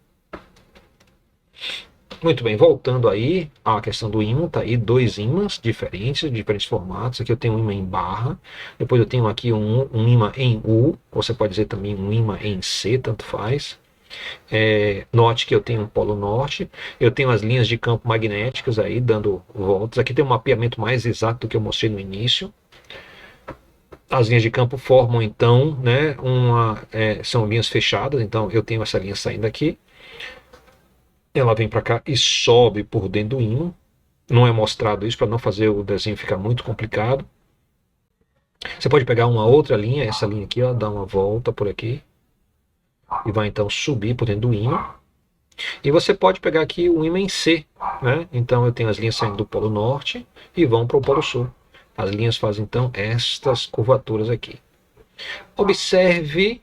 Muito bem, voltando aí à questão do ímã, tá aí dois ímãs diferentes formatos. Aqui eu tenho um ímã em barra, depois eu tenho aqui um ímã em U, você pode dizer também um ímã em C, tanto faz. Note que eu tenho um polo norte, eu tenho as linhas de campo magnéticas aí dando voltas. Aqui tem um mapeamento mais exato do que eu mostrei no início. As linhas de campo formam então, né, são linhas fechadas, então eu tenho essa linha saindo aqui. Ela vem para cá e sobe por dentro do ímã. Não é mostrado isso para não fazer o desenho ficar muito complicado. Você pode pegar uma outra linha, essa linha aqui, dar uma volta por aqui. E vai então subir por dentro do ímã. E você pode pegar aqui o ímã em C, né? Então eu tenho as linhas saindo do polo norte e vão para o polo sul. As linhas fazem então estas curvaturas aqui. Observe,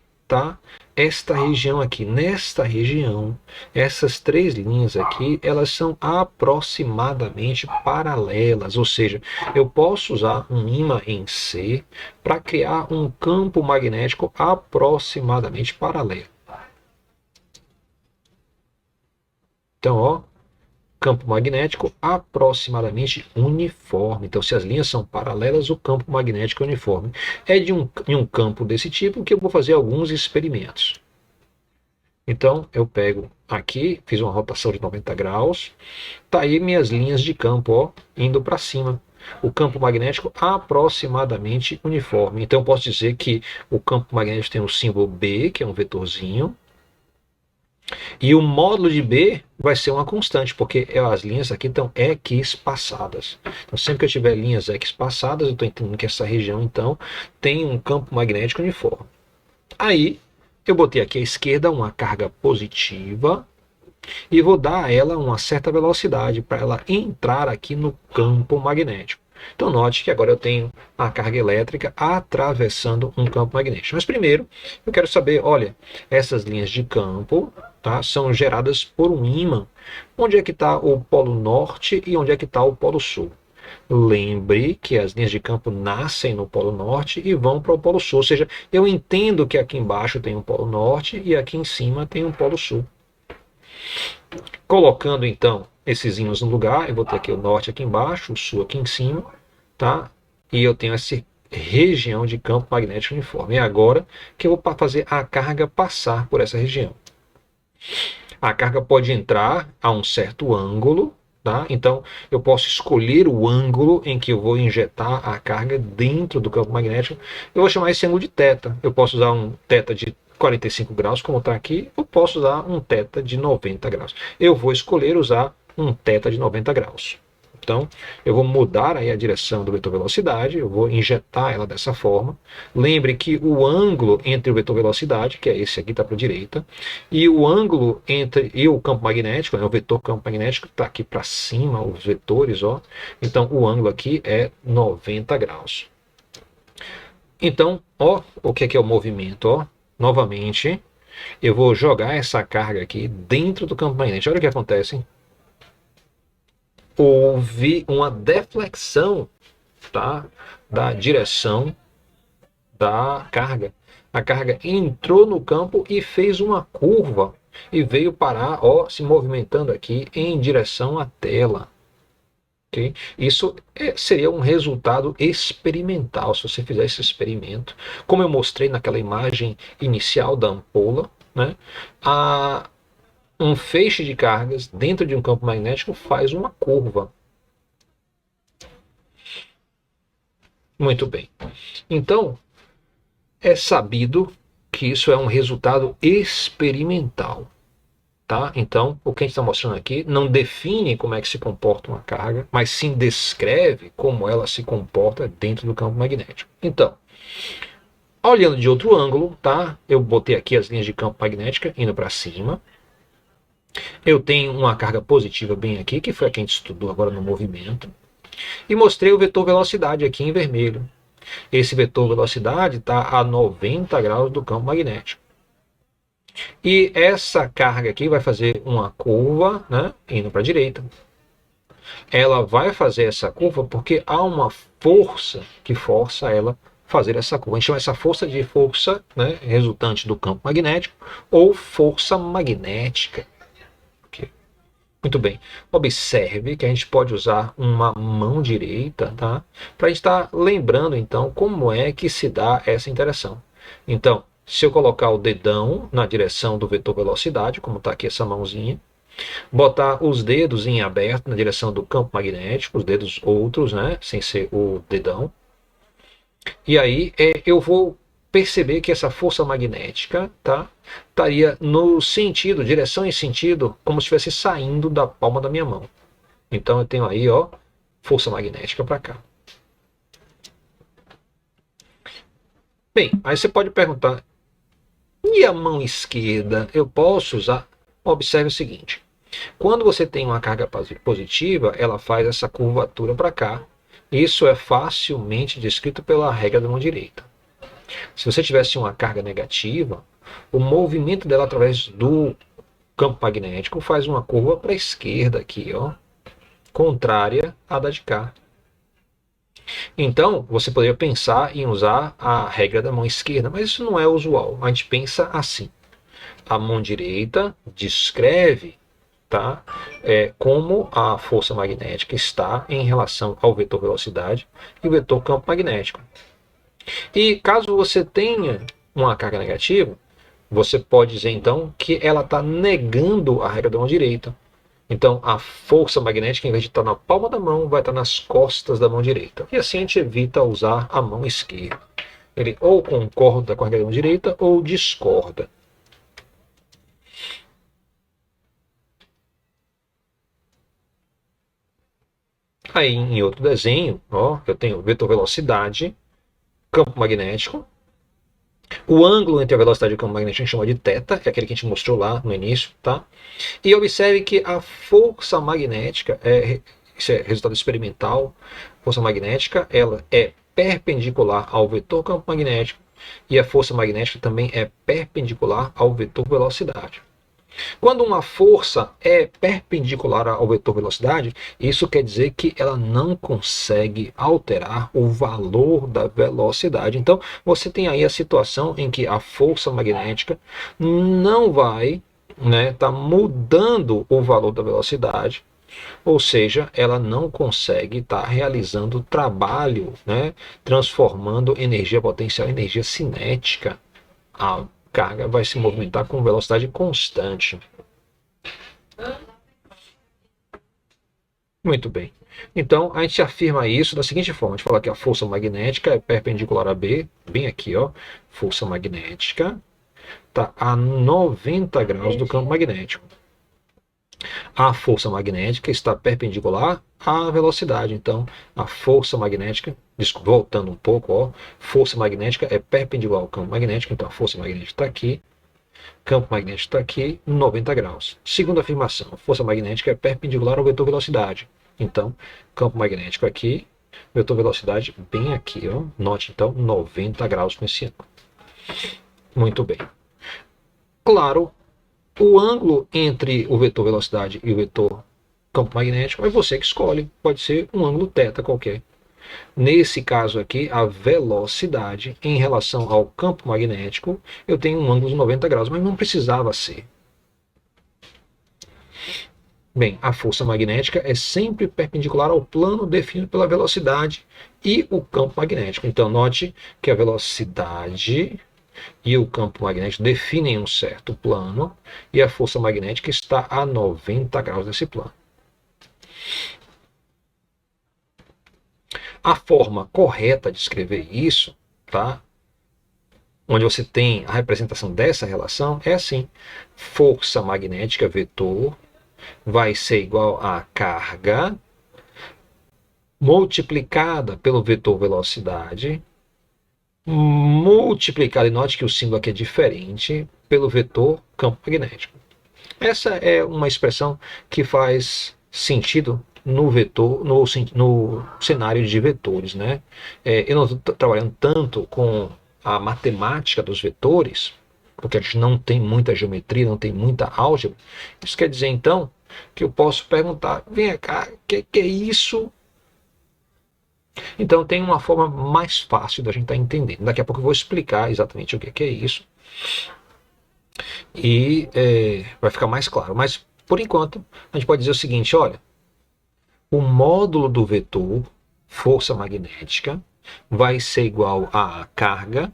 esta região aqui. Nesta região, essas três linhas aqui, elas são aproximadamente paralelas, ou seja, eu posso usar um ímã em C para criar um campo magnético aproximadamente paralelo. Então, campo magnético aproximadamente uniforme. Então, se as linhas são paralelas, o campo magnético é uniforme. É de um campo desse tipo que eu vou fazer alguns experimentos. Então, eu pego aqui, fiz uma rotação de 90 graus, tá aí minhas linhas de campo, ó, indo para cima. O campo magnético aproximadamente uniforme. Então, eu posso dizer que o campo magnético tem o símbolo B, que é um vetorzinho, e o módulo de B vai ser uma constante, porque as linhas aqui estão equispaçadas. Então, sempre que eu tiver linhas equispaçadas, eu estou entendendo que essa região, então, tem um campo magnético uniforme. Aí, eu botei aqui à esquerda uma carga positiva e vou dar a ela uma certa velocidade para ela entrar aqui no campo magnético. Então, note que agora eu tenho a carga elétrica atravessando um campo magnético. Mas primeiro, eu quero saber, olha, essas linhas de campo, tá, são geradas por um ímã. Onde é que está o polo norte e onde é que está o polo sul? Lembre que as linhas de campo nascem no polo norte e vão para o polo sul. Ou seja, eu entendo que aqui embaixo tem um polo norte e aqui em cima tem um polo sul. Colocando então esses ímãs no lugar, eu vou ter aqui o norte aqui embaixo, o sul aqui em cima, tá? E eu tenho essa região de campo magnético uniforme. É agora que eu vou fazer a carga passar por essa região. A carga pode entrar a um certo ângulo, tá? Então eu posso escolher o ângulo em que eu vou injetar a carga dentro do campo magnético. Eu vou chamar esse ângulo de θ. Eu posso usar um θ de 45 graus, como está aqui, ou posso usar um θ de 90 graus. Eu vou escolher usar um θ de 90 graus. Então, eu vou mudar aí a direção do vetor velocidade, eu vou injetar ela dessa forma. Lembre que o ângulo entre o vetor velocidade, que é esse aqui, está para a direita, e o ângulo entre o campo magnético, né, o vetor campo magnético, está aqui para cima, os vetores, ó. Então, o ângulo aqui é 90 graus. Então, ó, o que é o movimento, ó. Novamente, eu vou jogar essa carga aqui dentro do campo magnético. Olha o que acontece. Houve uma deflexão, tá, da direção da carga. A carga entrou no campo e fez uma curva e veio parar, ó, se movimentando aqui em direção à tela. Okay? Isso seria um resultado experimental, se você fizer esse experimento. Como eu mostrei naquela imagem inicial da ampola, né, um feixe de cargas dentro de um campo magnético faz uma curva. Muito bem. Então, é sabido que isso é um resultado experimental. Tá? Então, o que a gente está mostrando aqui não define como é que se comporta uma carga, mas sim descreve como ela se comporta dentro do campo magnético. Então, olhando de outro ângulo, tá? Eu botei aqui as linhas de campo magnética indo para cima. Eu tenho uma carga positiva bem aqui, que foi a que a gente estudou agora no movimento. E mostrei o vetor velocidade aqui em vermelho. Esse vetor velocidade está a 90 graus do campo magnético. E essa carga aqui vai fazer uma curva, né, indo para a direita. Ela vai fazer essa curva porque há uma força que força ela fazer essa curva. A gente chama essa força de força, né, resultante do campo magnético ou força magnética. Okay. Muito bem. Observe que a gente pode usar uma mão direita, tá, para a gente estar lembrando então como é que se dá essa interação. Então, se eu colocar o dedão na direção do vetor velocidade, como está aqui essa mãozinha, botar os dedos em aberto na direção do campo magnético, os dedos outros, né, sem ser o dedão, e aí eu vou perceber que essa força magnética, tá, estaria no sentido, direção e sentido, como se estivesse saindo da palma da minha mão. Então eu tenho aí, ó, força magnética para cá. Bem, aí você pode perguntar, e a mão esquerda, eu posso usar? Observe o seguinte, quando você tem uma carga positiva, ela faz essa curvatura para cá. Isso é facilmente descrito pela regra da mão direita. Se você tivesse uma carga negativa, o movimento dela através do campo magnético faz uma curva para a esquerda aqui, ó, contrária à da de cá. Então, você poderia pensar em usar a regra da mão esquerda, mas isso não é usual. A gente pensa assim. A mão direita descreve tá? Como a força magnética está em relação ao vetor velocidade e o vetor campo magnético. E caso você tenha uma carga negativa, você pode dizer então que ela está negando a regra da mão direita. Então a força magnética, em vez de estar na palma da mão, vai estar nas costas da mão direita. E assim a gente evita usar a mão esquerda. Ele ou concorda com a regra da mão direita ou discorda. Aí em outro desenho, ó, eu tenho vetor velocidade, campo magnético. O ângulo entre a velocidade e o campo magnético a gente chama de θ, que é aquele que a gente mostrou lá no início, tá? E observe que a força magnética, isso é resultado experimental, força magnética, ela é perpendicular ao vetor campo magnético e a força magnética também é perpendicular ao vetor velocidade. Quando uma força é perpendicular ao vetor velocidade, isso quer dizer que ela não consegue alterar o valor da velocidade. Então, você tem aí a situação em que a força magnética não vai tá mudando o valor da velocidade, ou seja, ela não consegue estar realizando trabalho, transformando energia potencial em energia cinética. A carga vai se movimentar com velocidade constante. Muito bem. Então, a gente afirma isso da seguinte forma. A gente fala que a força magnética é perpendicular a B, bem aqui, ó. Força magnética está a 90 graus do campo magnético. A força magnética está perpendicular à velocidade. Então, a força magnética, voltando um pouco, ó, força magnética é perpendicular ao campo magnético. Então, a força magnética está aqui, campo magnético está aqui, 90 graus. Segunda afirmação, a força magnética é perpendicular ao vetor velocidade. Então, campo magnético aqui, vetor velocidade bem aqui, ó. Note, então, 90 graus com esse ângulo. Muito bem. Claro, o ângulo entre o vetor velocidade e o vetor campo magnético é você que escolhe. Pode ser um ângulo θ qualquer. Nesse caso aqui, a velocidade em relação ao campo magnético, eu tenho um ângulo de 90 graus, mas não precisava ser. Bem, a força magnética é sempre perpendicular ao plano definido pela velocidade e o campo magnético. Então, note que a velocidade e o campo magnético definem um certo plano e a força magnética está a 90 graus desse plano. A forma correta de escrever isso, tá? Onde você tem a representação dessa relação, é assim: força magnética vetor vai ser igual a carga multiplicada pelo vetor velocidade, multiplicado, e note que o símbolo aqui é diferente, pelo vetor campo magnético. Essa é uma expressão que faz sentido no vetor, no cenário de vetores, né? Eu não estou trabalhando tanto com a matemática dos vetores, porque a gente não tem muita geometria, não tem muita álgebra. Isso quer dizer, então, que eu posso perguntar: vem cá, o que é isso? Então tem uma forma mais fácil da gente estar entendendo. Daqui a pouco eu vou explicar exatamente o que é isso. E vai ficar mais claro. Mas, por enquanto, a gente pode dizer o seguinte: olha, o módulo do vetor força magnética vai ser igual a carga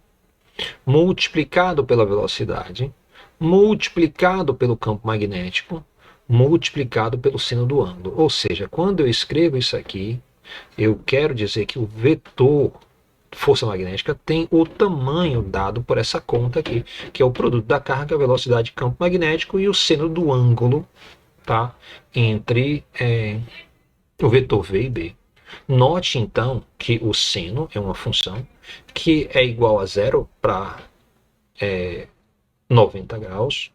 multiplicado pela velocidade, multiplicado pelo campo magnético, multiplicado pelo seno do ângulo. Ou seja, quando eu escrevo isso aqui, eu quero dizer que o vetor força magnética tem o tamanho dado por essa conta aqui, que é o produto da carga, velocidade, campo magnético e o seno do ângulo, tá? Entre o vetor V e B. Note então que o seno é uma função que é igual a 0 para 90 graus.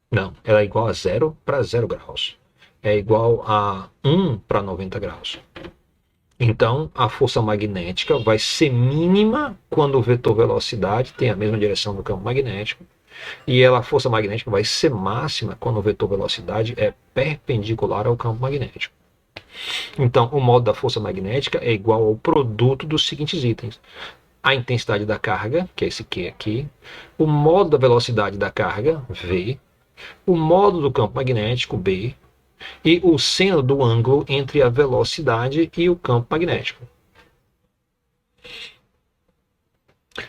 Não, ela é igual a 0 para 0 graus. É igual a 1 para 90 graus. Então, a força magnética vai ser mínima quando o vetor velocidade tem a mesma direção do campo magnético. E a força magnética vai ser máxima quando o vetor velocidade é perpendicular ao campo magnético. Então, o modo da força magnética é igual ao produto dos seguintes itens: a intensidade da carga, que é esse Q aqui, o modo da velocidade da carga, V, o modo do campo magnético, B, e o seno do ângulo entre a velocidade e o campo magnético.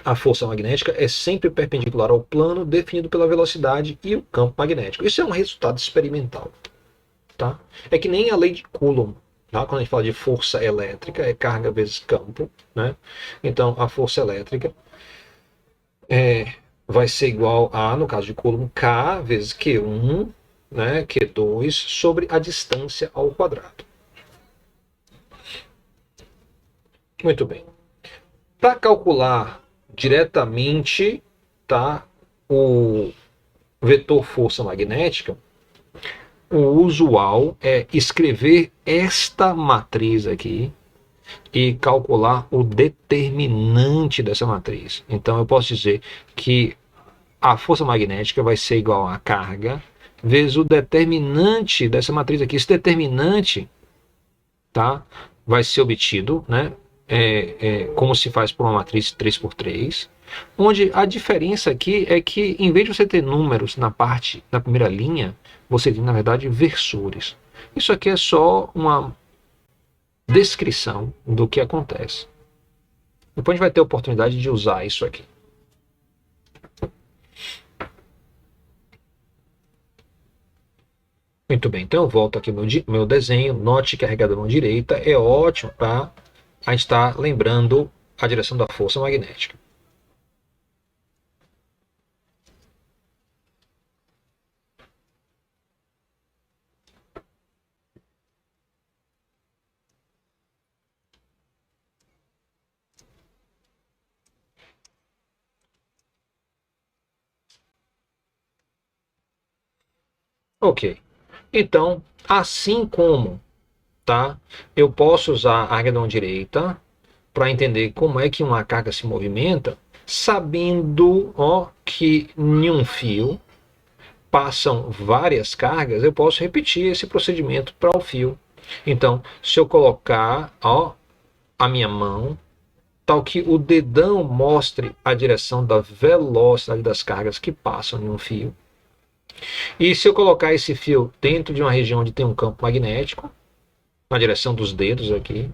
A força magnética é sempre perpendicular ao plano definido pela velocidade e o campo magnético. Isso é um resultado experimental. Tá? É que nem a lei de Coulomb. Tá? Quando a gente fala de força elétrica, é carga vezes campo. Né? Então, a força elétrica vai ser igual a, no caso de Coulomb, K vezes Q1, né? Q2, sobre a distância ao quadrado. Muito bem. Para calcular diretamente, tá, o vetor força magnética, o usual é escrever esta matriz aqui e calcular o determinante dessa matriz. Então eu posso dizer que a força magnética vai ser igual a carga vezes o determinante dessa matriz aqui. Esse determinante, tá, vai ser obtido, né, como se faz por uma matriz 3x3, onde a diferença aqui é que, em vez de você ter números na primeira linha, você tem, na verdade, versores. Isso aqui é só uma descrição do que acontece. Depois a gente vai ter a oportunidade de usar isso aqui. Muito bem, então eu volto aqui no meu desenho. Note que a régua da mão direita é ótimo para a gente estar lembrando a direção da força magnética. Ok, então, assim como, tá, eu posso usar a régua da mão direita para entender como é que uma carga se movimenta, sabendo, ó, que em um fio passam várias cargas, eu posso repetir esse procedimento para o fio. Então, se eu colocar, ó, a minha mão, tal que o dedão mostre a direção da velocidade das cargas que passam em um fio. E se eu colocar esse fio dentro de uma região onde tem um campo magnético, na direção dos dedos aqui,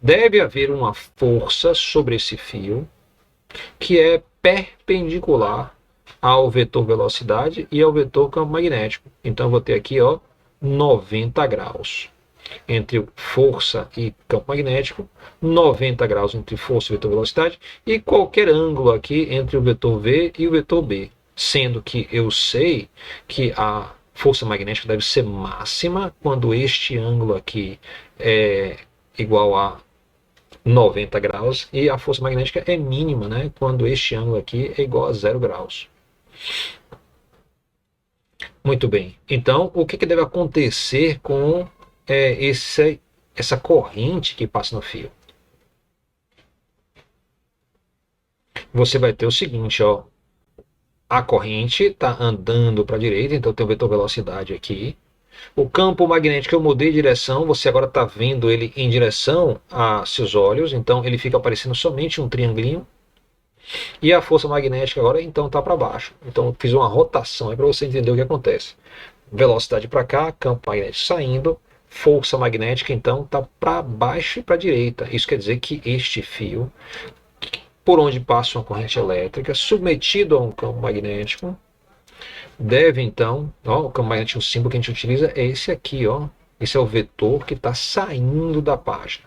deve haver uma força sobre esse fio que é perpendicular ao vetor velocidade e ao vetor campo magnético. Então eu vou ter aqui, ó, 90 graus entre força e campo magnético, 90 graus entre força e vetor velocidade, e qualquer ângulo aqui entre o vetor V e o vetor B, sendo que eu sei que a força magnética deve ser máxima quando este ângulo aqui é igual a 90 graus, e a força magnética é mínima, né, quando este ângulo aqui é igual a 0 graus. Muito bem, então o que deve acontecer com essa corrente que passa no fio? Você vai ter o seguinte, ó, a corrente está andando para a direita, então tem o vetor velocidade aqui. O campo magnético eu mudei de direção, você agora está vendo ele em direção a seus olhos, então ele fica aparecendo somente um triangulinho. E a força magnética agora então está para baixo. Então eu fiz uma rotação para você entender o que acontece. Velocidade para cá, campo magnético saindo, força magnética então está para baixo e para a direita. Isso quer dizer que este fio, por onde passa uma corrente elétrica, submetido a um campo magnético, deve então, ó, o campo magnético, o símbolo que a gente utiliza é esse aqui, ó. Esse é o vetor que está saindo da página.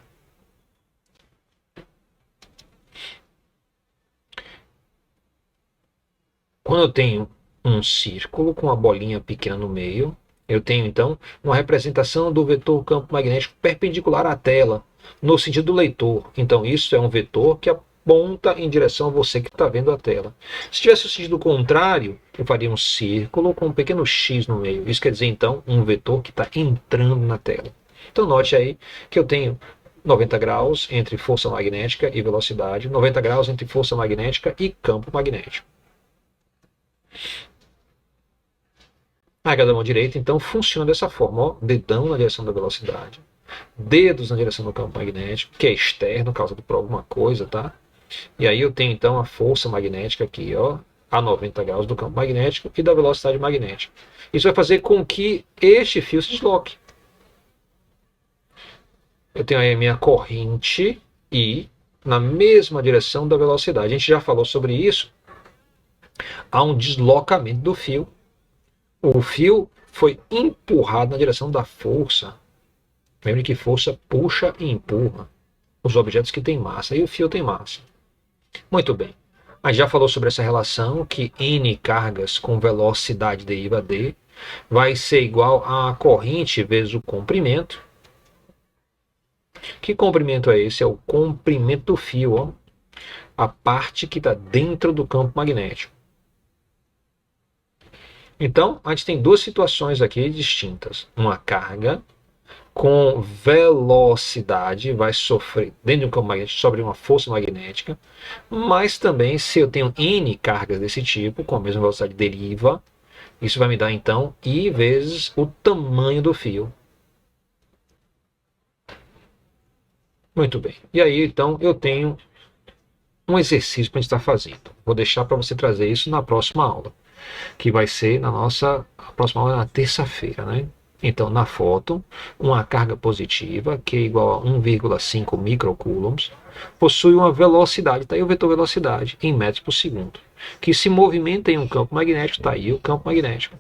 Quando eu tenho um círculo com uma bolinha pequena no meio, eu tenho então uma representação do vetor campo magnético perpendicular à tela, no sentido do leitor. Então isso é um vetor que aponta em direção a você que está vendo a tela. Se tivesse o sentido contrário, eu faria um círculo com um pequeno X no meio. Isso quer dizer então um vetor que está entrando na tela. Então note aí que eu tenho 90 graus entre força magnética e velocidade, 90 graus entre força magnética e campo magnético. A régua da mão direita, então, funciona dessa forma. Ó, dedão na direção da velocidade, dedos na direção do campo magnético, que é externo, causado por alguma coisa, tá? E aí eu tenho, então, a força magnética aqui, ó, a 90 graus do campo magnético e da velocidade magnética. Isso vai fazer com que este fio se desloque. Eu tenho aí a minha corrente I na mesma direção da velocidade. A gente já falou sobre isso. Há um deslocamento do fio. O fio foi empurrado na direção da força. Lembre que força puxa e empurra os objetos que têm massa, e o fio tem massa. Muito bem. A gente já falou sobre essa relação, que N cargas com velocidade deriva D vai ser igual a corrente vezes o comprimento. Que comprimento é esse? É o comprimento do fio, ó. A parte que está dentro do campo magnético. Então, a gente tem duas situações aqui distintas. Uma carga com velocidade vai sofrer, dentro de um campo magnético, sobre uma força magnética, mas também, se eu tenho N cargas desse tipo, com a mesma velocidade deriva, isso vai me dar, então, I vezes o tamanho do fio. Muito bem. E aí, então, eu tenho um exercício para a gente estar fazendo. Vou deixar para você trazer isso na próxima aula, que vai ser a próxima aula na terça-feira, né? Então, na foto, uma carga positiva, que é igual a 1,5 microcoulombs, possui uma velocidade, está aí o vetor velocidade, em metros por segundo, que se movimenta em um campo magnético, está aí o campo magnético.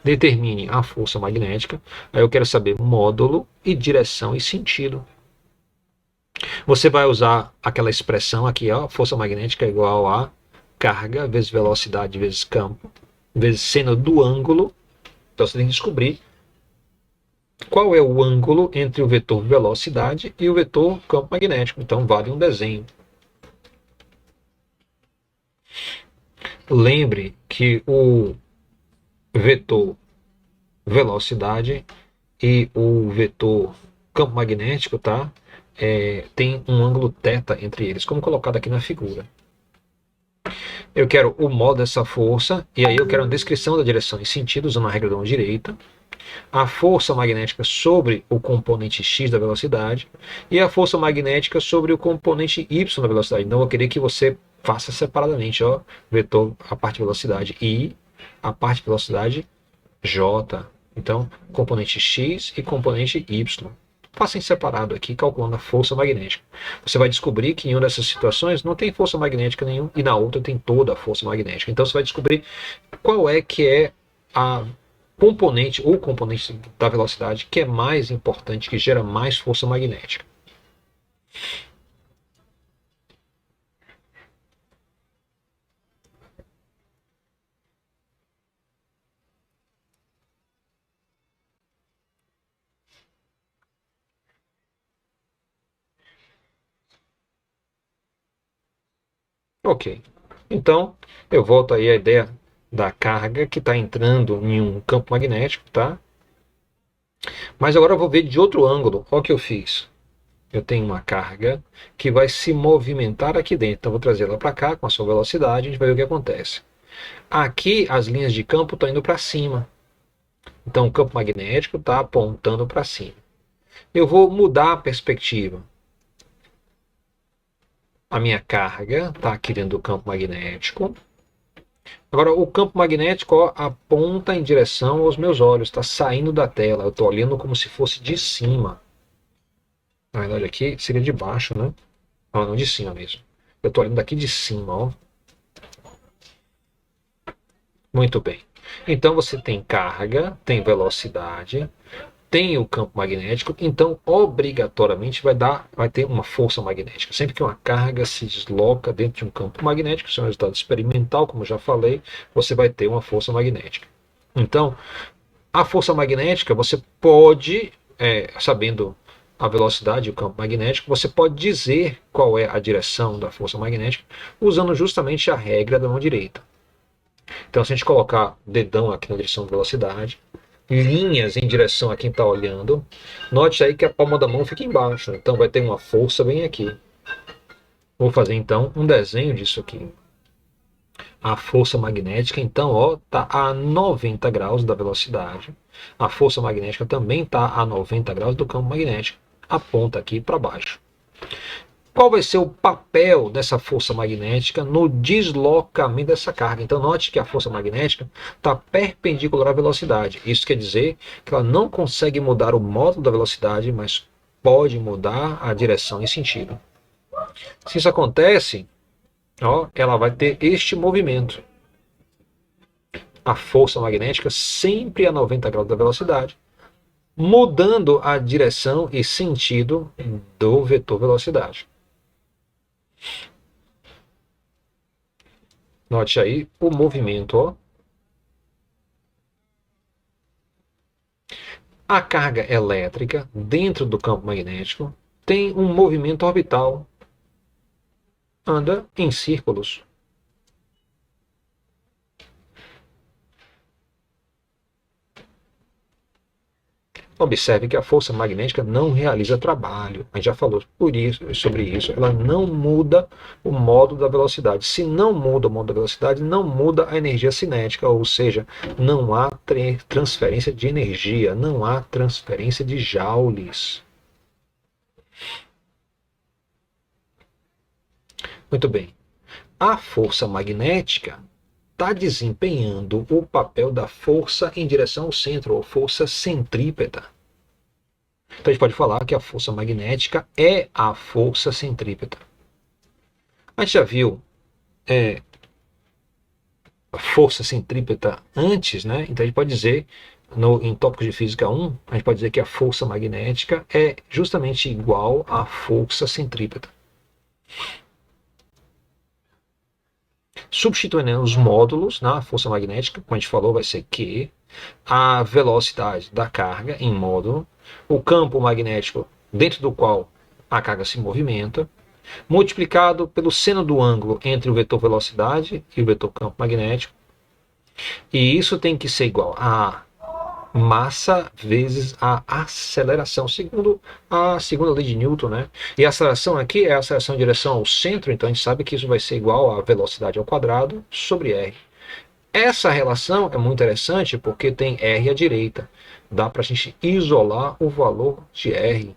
Determine a força magnética, aí eu quero saber módulo e direção e sentido. Você vai usar aquela expressão aqui, ó, força magnética é igual a carga vezes velocidade vezes campo, vezes seno do ângulo. Então você tem que descobrir qual é o ângulo entre o vetor velocidade e o vetor campo magnético. Então vale um desenho. Lembre que o vetor velocidade e o vetor campo magnético, tá? Tem um ângulo θ entre eles, como colocado aqui na figura. Eu quero o modo dessa força, e aí eu quero uma descrição da direção e sentido, usando a regra da mão direita, a força magnética sobre o componente x da velocidade e a força magnética sobre o componente y da velocidade. Então eu vou querer que você faça separadamente, ó, vetor, a parte de velocidade I, a parte de velocidade J. Então, componente x e componente y. Faça em separado aqui, calculando a força magnética. Você vai descobrir que em uma dessas situações não tem força magnética nenhuma e na outra tem toda a força magnética. Então você vai descobrir qual é que é a componente ou componente da velocidade que é mais importante, que gera mais força magnética. Ok. Então, eu volto aí à ideia da carga que está entrando em um campo magnético, tá? Mas agora eu vou ver de outro ângulo. Olha o que eu fiz. Eu tenho uma carga que vai se movimentar aqui dentro. Então, eu vou trazer ela para cá com a sua velocidade, a gente vai ver o que acontece. Aqui, as linhas de campo estão indo para cima. Então, o campo magnético está apontando para cima. Eu vou mudar a perspectiva. A minha carga está aqui dentro do campo magnético. Agora, o campo magnético, ó, aponta em direção aos meus olhos, está saindo da tela. Eu estou olhando como se fosse de cima. Na verdade, aqui seria de baixo, né? Não, de cima mesmo. Eu estou olhando daqui de cima, ó. Muito bem. Então, você tem carga, tem velocidade, tem o campo magnético, então obrigatoriamente vai ter uma força magnética. Sempre que uma carga se desloca dentro de um campo magnético, isso é um resultado experimental, como eu já falei, você vai ter uma força magnética. Então, a força magnética, você pode, sabendo a velocidade e o campo magnético, você pode dizer qual é a direção da força magnética, usando justamente a regra da mão direita. Então, se a gente colocar o dedão aqui na direção da velocidade, linhas em direção a quem está olhando, note aí que a palma da mão fica embaixo, então vai ter uma força bem aqui. Vou fazer então um desenho disso aqui. A força magnética, então, está a 90 graus da velocidade. A força magnética também está a 90 graus do campo magnético. Aponta aqui para baixo. qual vai ser o papel dessa força magnética no deslocamento dessa carga. Então note que a força magnética está perpendicular à velocidade. Isso quer dizer que ela não consegue mudar o módulo da velocidade, mas pode mudar a direção e sentido. Se isso acontece, ó, ela vai ter este movimento. A força magnética sempre a 90 graus da velocidade, mudando a direção e sentido do vetor velocidade. Note aí o movimento, ó. A carga elétrica dentro do campo magnético tem um movimento orbital. Anda em círculos. Observe que a força magnética não realiza trabalho. A gente já falou sobre isso. Ela não muda o modo da velocidade. Se não muda o modo da velocidade, não muda a energia cinética, ou seja, não há transferência de energia, não há transferência de joules. Muito bem. A força magnética está desempenhando o papel da força em direção ao centro, ou força centrípeta. Então a gente pode falar que a força magnética é a força centrípeta. A gente já viu a força centrípeta antes, né? Então a gente pode dizer, em tópicos de física 1, a gente pode dizer que a força magnética é justamente igual à força centrípeta. Substituindo os módulos na força magnética, como a gente falou, vai ser Q, a velocidade da carga em módulo, o campo magnético dentro do qual a carga se movimenta, multiplicado pelo seno do ângulo entre o vetor velocidade e o vetor campo magnético. E isso tem que ser igual a massa vezes a aceleração, segundo a segunda lei de Newton, né? E a aceleração aqui é a aceleração em direção ao centro, então a gente sabe que isso vai ser igual a velocidade ao quadrado sobre r. Essa relação é muito interessante porque tem r à direita. Dá para a gente isolar o valor de r.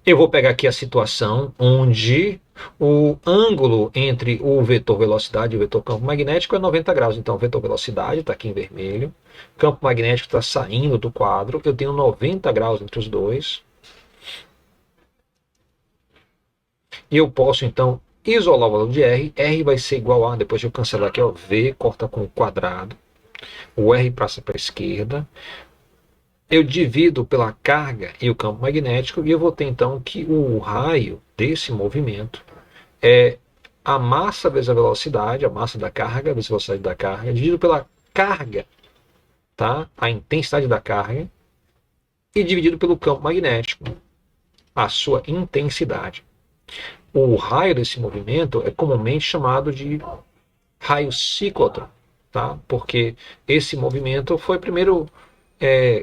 Eu vou pegar aqui a situação onde o ângulo entre o vetor velocidade e o vetor campo magnético é 90 graus. Então, o vetor velocidade está aqui em vermelho, campo magnético está saindo do quadro, eu tenho 90 graus entre os dois. E eu posso, então, isolar o valor de R. R vai ser igual a, depois de eu cancelar aqui, ó, V corta com o quadrado, o R passa para a esquerda. Eu divido pela carga e o campo magnético e eu vou ter então que o raio desse movimento é a massa vezes a velocidade, a massa da carga vezes a velocidade da carga, dividido pela carga, tá? A intensidade da carga, e dividido pelo campo magnético, a sua intensidade. O raio desse movimento é comumente chamado de raio ciclotron, tá? Porque esse movimento foi primeiro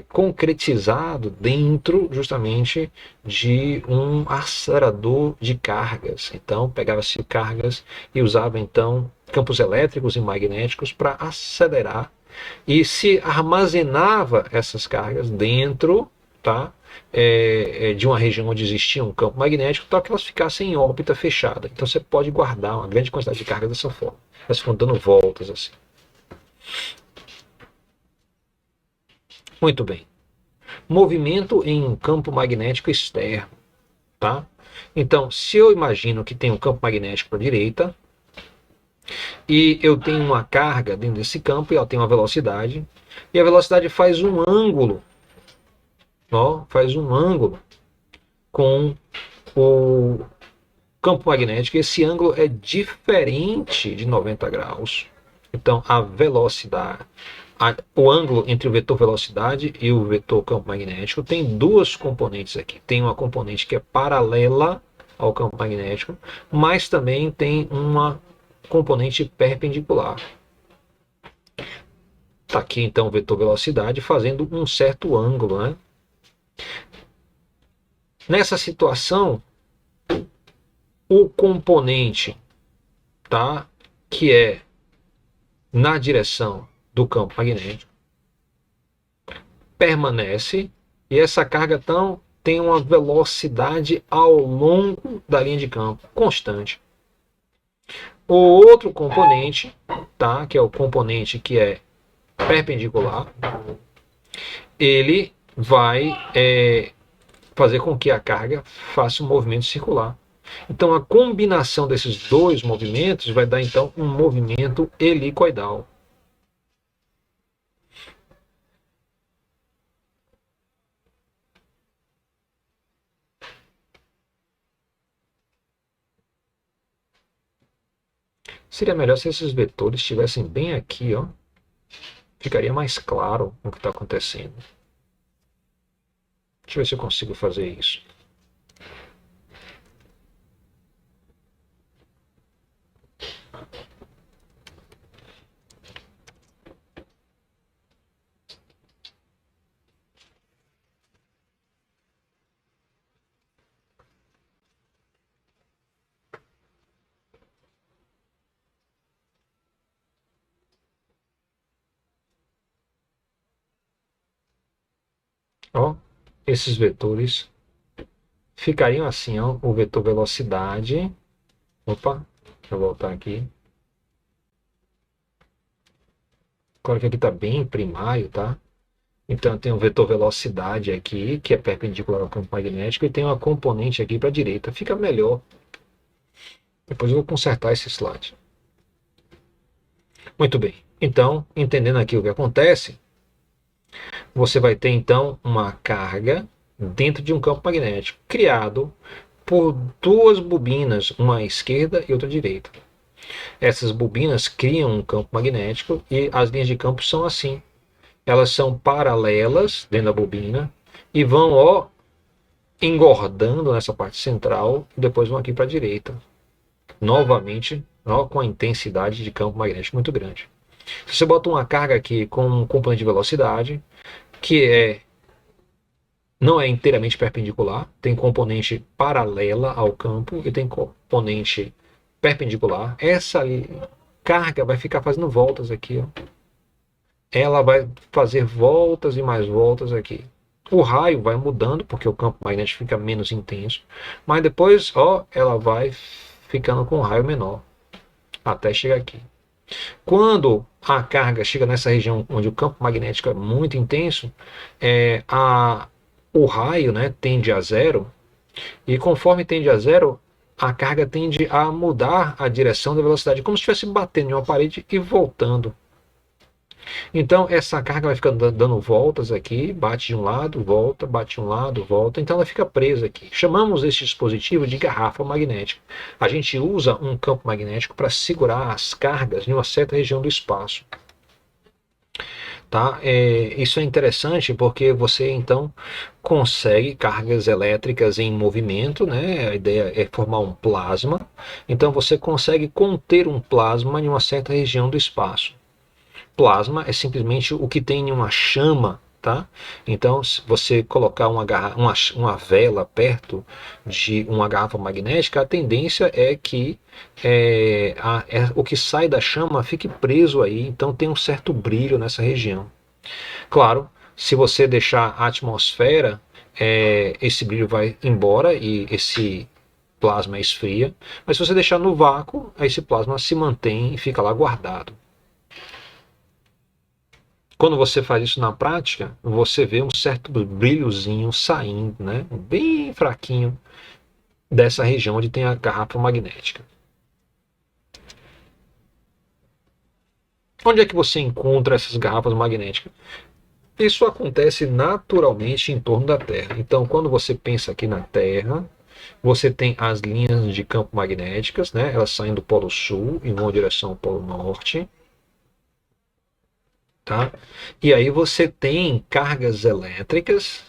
concretizado dentro justamente de um acelerador de cargas. Então pegava-se cargas e usava então campos elétricos e magnéticos para acelerar e se armazenava essas cargas dentro, tá, de uma região onde existia um campo magnético, tal que elas ficassem em órbita fechada. Então você pode guardar uma grande quantidade de carga dessa forma. Elas ficam dando voltas assim. Muito bem. Movimento em um campo magnético externo, tá? Então, se eu imagino que tem um campo magnético para a direita e eu tenho uma carga dentro desse campo e ela tem uma velocidade, e a velocidade faz um ângulo, ó, faz um ângulo com o campo magnético, e esse ângulo é diferente de 90 graus. Então, a velocidade, o ângulo entre o vetor velocidade e o vetor campo magnético tem duas componentes aqui. Tem uma componente que é paralela ao campo magnético, mas também tem uma componente perpendicular. Está aqui então o vetor velocidade fazendo um certo ângulo, né? Nessa situação, o componente, tá, que é na direção do campo magnético permanece, e essa carga então tem uma velocidade ao longo da linha de campo constante. O outro componente, tá, que é o componente que é perpendicular, ele vai fazer com que a carga faça um movimento circular. Então a combinação desses dois movimentos vai dar então um movimento helicoidal. Seria melhor se esses vetores estivessem bem aqui, ó. Ficaria mais claro o que está acontecendo. Deixa eu ver se eu consigo fazer isso. Ó, esses vetores ficariam assim, ó, o vetor velocidade. Opa, deixa eu voltar aqui. Claro que aqui está bem primário, tá? Então tem um vetor velocidade aqui, que é perpendicular ao campo magnético, e tem uma componente aqui para a direita. Fica melhor. Depois eu vou consertar esse slide. Muito bem. Então, entendendo aqui o que acontece, você vai ter então uma carga dentro de um campo magnético criado por duas bobinas, uma à esquerda e outra à direita. Essas bobinas criam um campo magnético e as linhas de campo são assim. Elas são paralelas dentro da bobina e vão, ó, engordando nessa parte central e depois vão aqui para a direita. Novamente, ó, com a intensidade de campo magnético muito grande. Se você bota uma carga aqui com um componente de velocidade, que não é inteiramente perpendicular, tem componente paralela ao campo e tem componente perpendicular, essa carga vai ficar fazendo voltas aqui, ó. Ela vai fazer voltas e mais voltas aqui. O raio vai mudando, porque o campo magnético fica menos intenso, mas depois, ó, ela vai ficando com um raio menor, até chegar aqui. Quando a carga chega nessa região onde o campo magnético é muito intenso, o raio, né, tende a zero, e conforme tende a zero, a carga tende a mudar a direção da velocidade, como se estivesse batendo em uma parede e voltando. Então essa carga vai ficando dando voltas aqui, bate de um lado, volta, bate de um lado, volta, então ela fica presa aqui. Chamamos esse dispositivo de garrafa magnética. A gente usa um campo magnético para segurar as cargas em uma certa região do espaço. Tá? Isso é interessante porque você então consegue cargas elétricas em movimento, né? A ideia é formar um plasma, então você consegue conter um plasma em uma certa região do espaço. Plasma é simplesmente o que tem em uma chama, tá? Então, se você colocar uma vela perto de uma garrafa magnética, a tendência é que o que sai da chama fique preso aí, então tem um certo brilho nessa região. Claro, se você deixar a atmosfera, esse brilho vai embora e esse plasma esfria, mas se você deixar no vácuo, esse plasma se mantém e fica lá guardado. Quando você faz isso na prática, você vê um certo brilhozinho saindo, né, bem fraquinho, dessa região onde tem a garrafa magnética. Onde é que você encontra essas garrafas magnéticas? Isso acontece naturalmente em torno da Terra. Então, quando você pensa aqui na Terra, você tem as linhas de campo magnéticas, né, elas saem do Polo Sul e vão em direção ao Polo Norte. Tá? E aí você tem cargas elétricas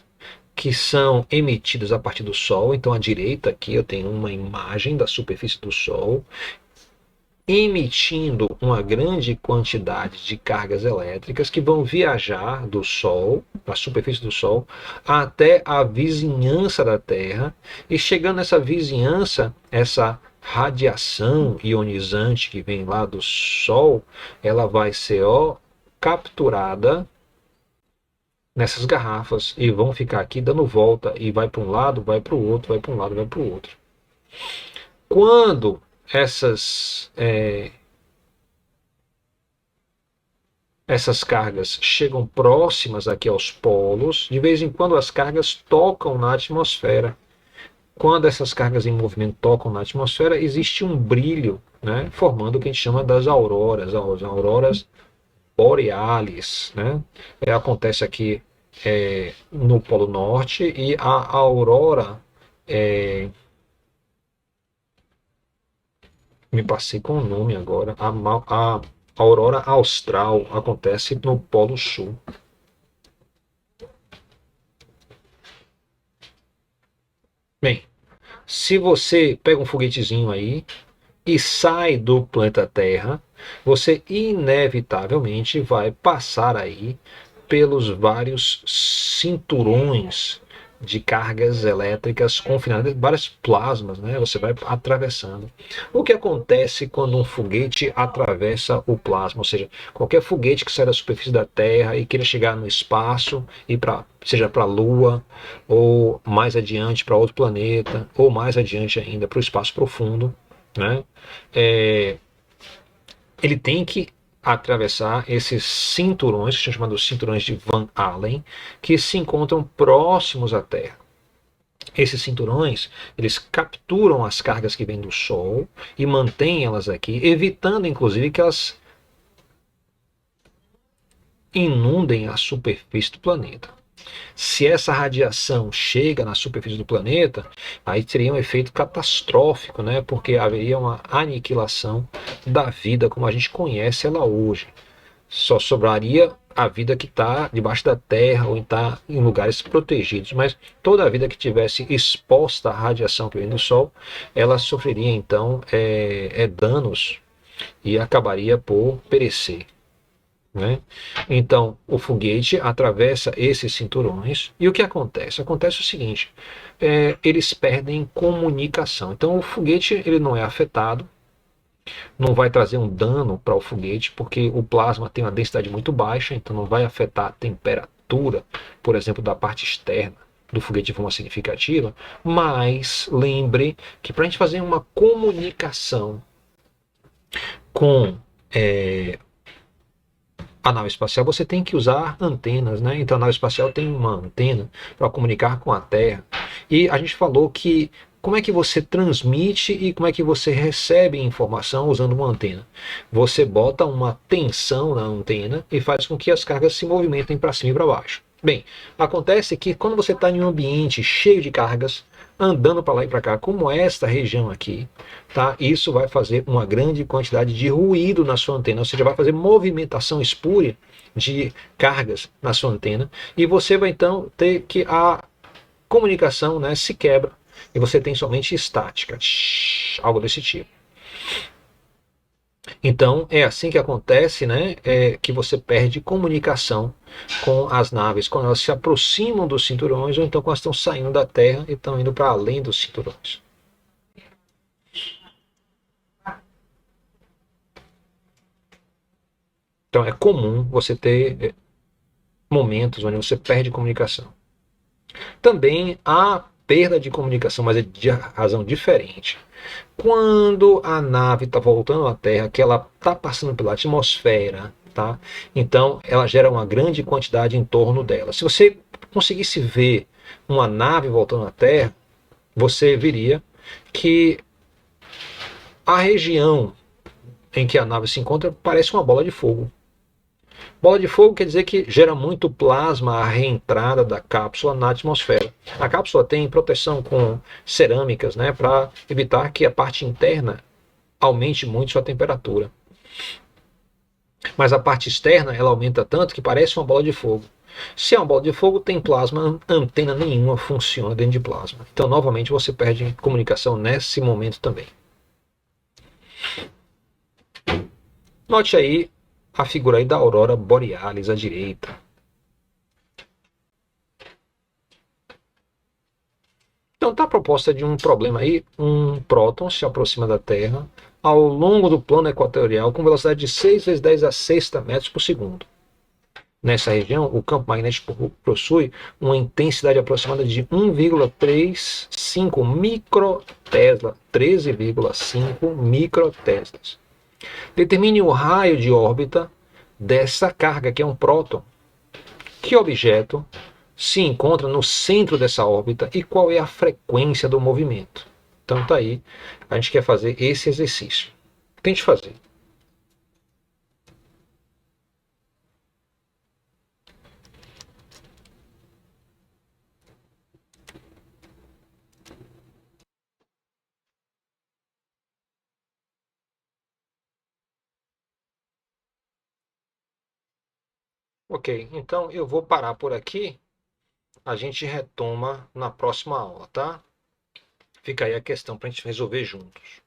que são emitidas a partir do Sol. Então à direita aqui eu tenho uma imagem da superfície do Sol emitindo uma grande quantidade de cargas elétricas que vão viajar do Sol, da superfície do Sol, até a vizinhança da Terra, e chegando nessa vizinhança, essa radiação ionizante que vem lá do Sol, ela vai ser capturada nessas garrafas e vão ficar aqui dando volta e vai para um lado, vai para o outro, vai para um lado, vai para o outro. Quando essas cargas chegam próximas aqui aos polos, de vez em quando as cargas tocam na atmosfera. Quando essas cargas em movimento tocam na atmosfera, existe um brilho, né, formando o que a gente chama das auroras, as auroras borealis, né? Acontece aqui no Polo Norte, e a aurora, me passei com o nome agora, a aurora austral acontece no Polo Sul. Bem, se você pega um foguetezinho aí e sai do planeta Terra, você inevitavelmente vai passar aí pelos vários cinturões de cargas elétricas confinadas, vários plasmas, né? Você vai atravessando. O que acontece quando um foguete atravessa o plasma? Ou seja, qualquer foguete que sai da superfície da Terra e queira chegar no espaço, e seja para a Lua, ou mais adiante para outro planeta, ou mais adiante ainda para o espaço profundo, né? Ele tem que atravessar esses cinturões, que são chamados cinturões de Van Allen, que se encontram próximos à Terra. Esses cinturões, eles capturam as cargas que vêm do Sol e mantêm elas aqui, evitando inclusive que elas inundem a superfície do planeta. Se essa radiação chega na superfície do planeta, aí teria um efeito catastrófico, né? Porque haveria uma aniquilação da vida como a gente conhece ela hoje. Só sobraria a vida que está debaixo da terra ou está em lugares protegidos, mas toda a vida que tivesse exposta à radiação que vem do Sol, ela sofreria então danos e acabaria por perecer, né? Então, o foguete atravessa esses cinturões e o que acontece? Acontece o seguinte, eles perdem comunicação. Então, o foguete ele não é afetado, não vai trazer um dano para o foguete, porque o plasma tem uma densidade muito baixa, então não vai afetar a temperatura, por exemplo, da parte externa do foguete de forma significativa, mas lembre que para a gente fazer uma comunicação com a nave espacial, você tem que usar antenas, né? Então a nave espacial tem uma antena para comunicar com a Terra. E a gente falou que como é que você transmite e como é que você recebe informação usando uma antena? Você bota uma tensão na antena e faz com que as cargas se movimentem para cima e para baixo. Bem, acontece que quando você está em um ambiente cheio de cargas, andando para lá e para cá, como esta região aqui, tá? Isso vai fazer uma grande quantidade de ruído na sua antena, ou seja, vai fazer movimentação espúria de cargas na sua antena, e você vai então ter que a comunicação, né, se quebra, e você tem somente estática, algo desse tipo. Então é assim que acontece, né? Que você perde comunicação com as naves quando elas se aproximam dos cinturões, ou então quando elas estão saindo da Terra e estão indo para além dos cinturões. Então é comum você ter momentos onde você perde comunicação. Também há perda de comunicação, mas é de razão diferente. Quando a nave está voltando à Terra, que ela está passando pela atmosfera, tá? Então ela gera uma grande quantidade em torno dela. Se você conseguisse ver uma nave voltando à Terra, você veria que a região em que a nave se encontra parece uma bola de fogo. Bola de fogo quer dizer que gera muito plasma a reentrada da cápsula na atmosfera. A cápsula tem proteção com cerâmicas, né, para evitar que a parte interna aumente muito sua temperatura. Mas a parte externa ela aumenta tanto que parece uma bola de fogo. Se é uma bola de fogo, tem plasma, antena nenhuma funciona dentro de plasma. Então, novamente, você perde comunicação nesse momento também. Note aí a figura aí da aurora borealis à direita. Então está a proposta de um problema aí, um próton se aproxima da Terra ao longo do plano equatorial com velocidade de 6 vezes 10 a sexta metros por segundo. nessa região, o campo magnético possui uma intensidade aproximada de 1,35 microtesla, 13,5 microteslas. Determine o raio de órbita dessa carga, que é um próton. Que objeto se encontra no centro dessa órbita e qual é a frequência do movimento? Então tá aí, a gente quer fazer esse exercício. Tente fazer. Ok, então eu vou parar por aqui. A gente retoma na próxima aula, tá? Fica aí a questão para a gente resolver juntos.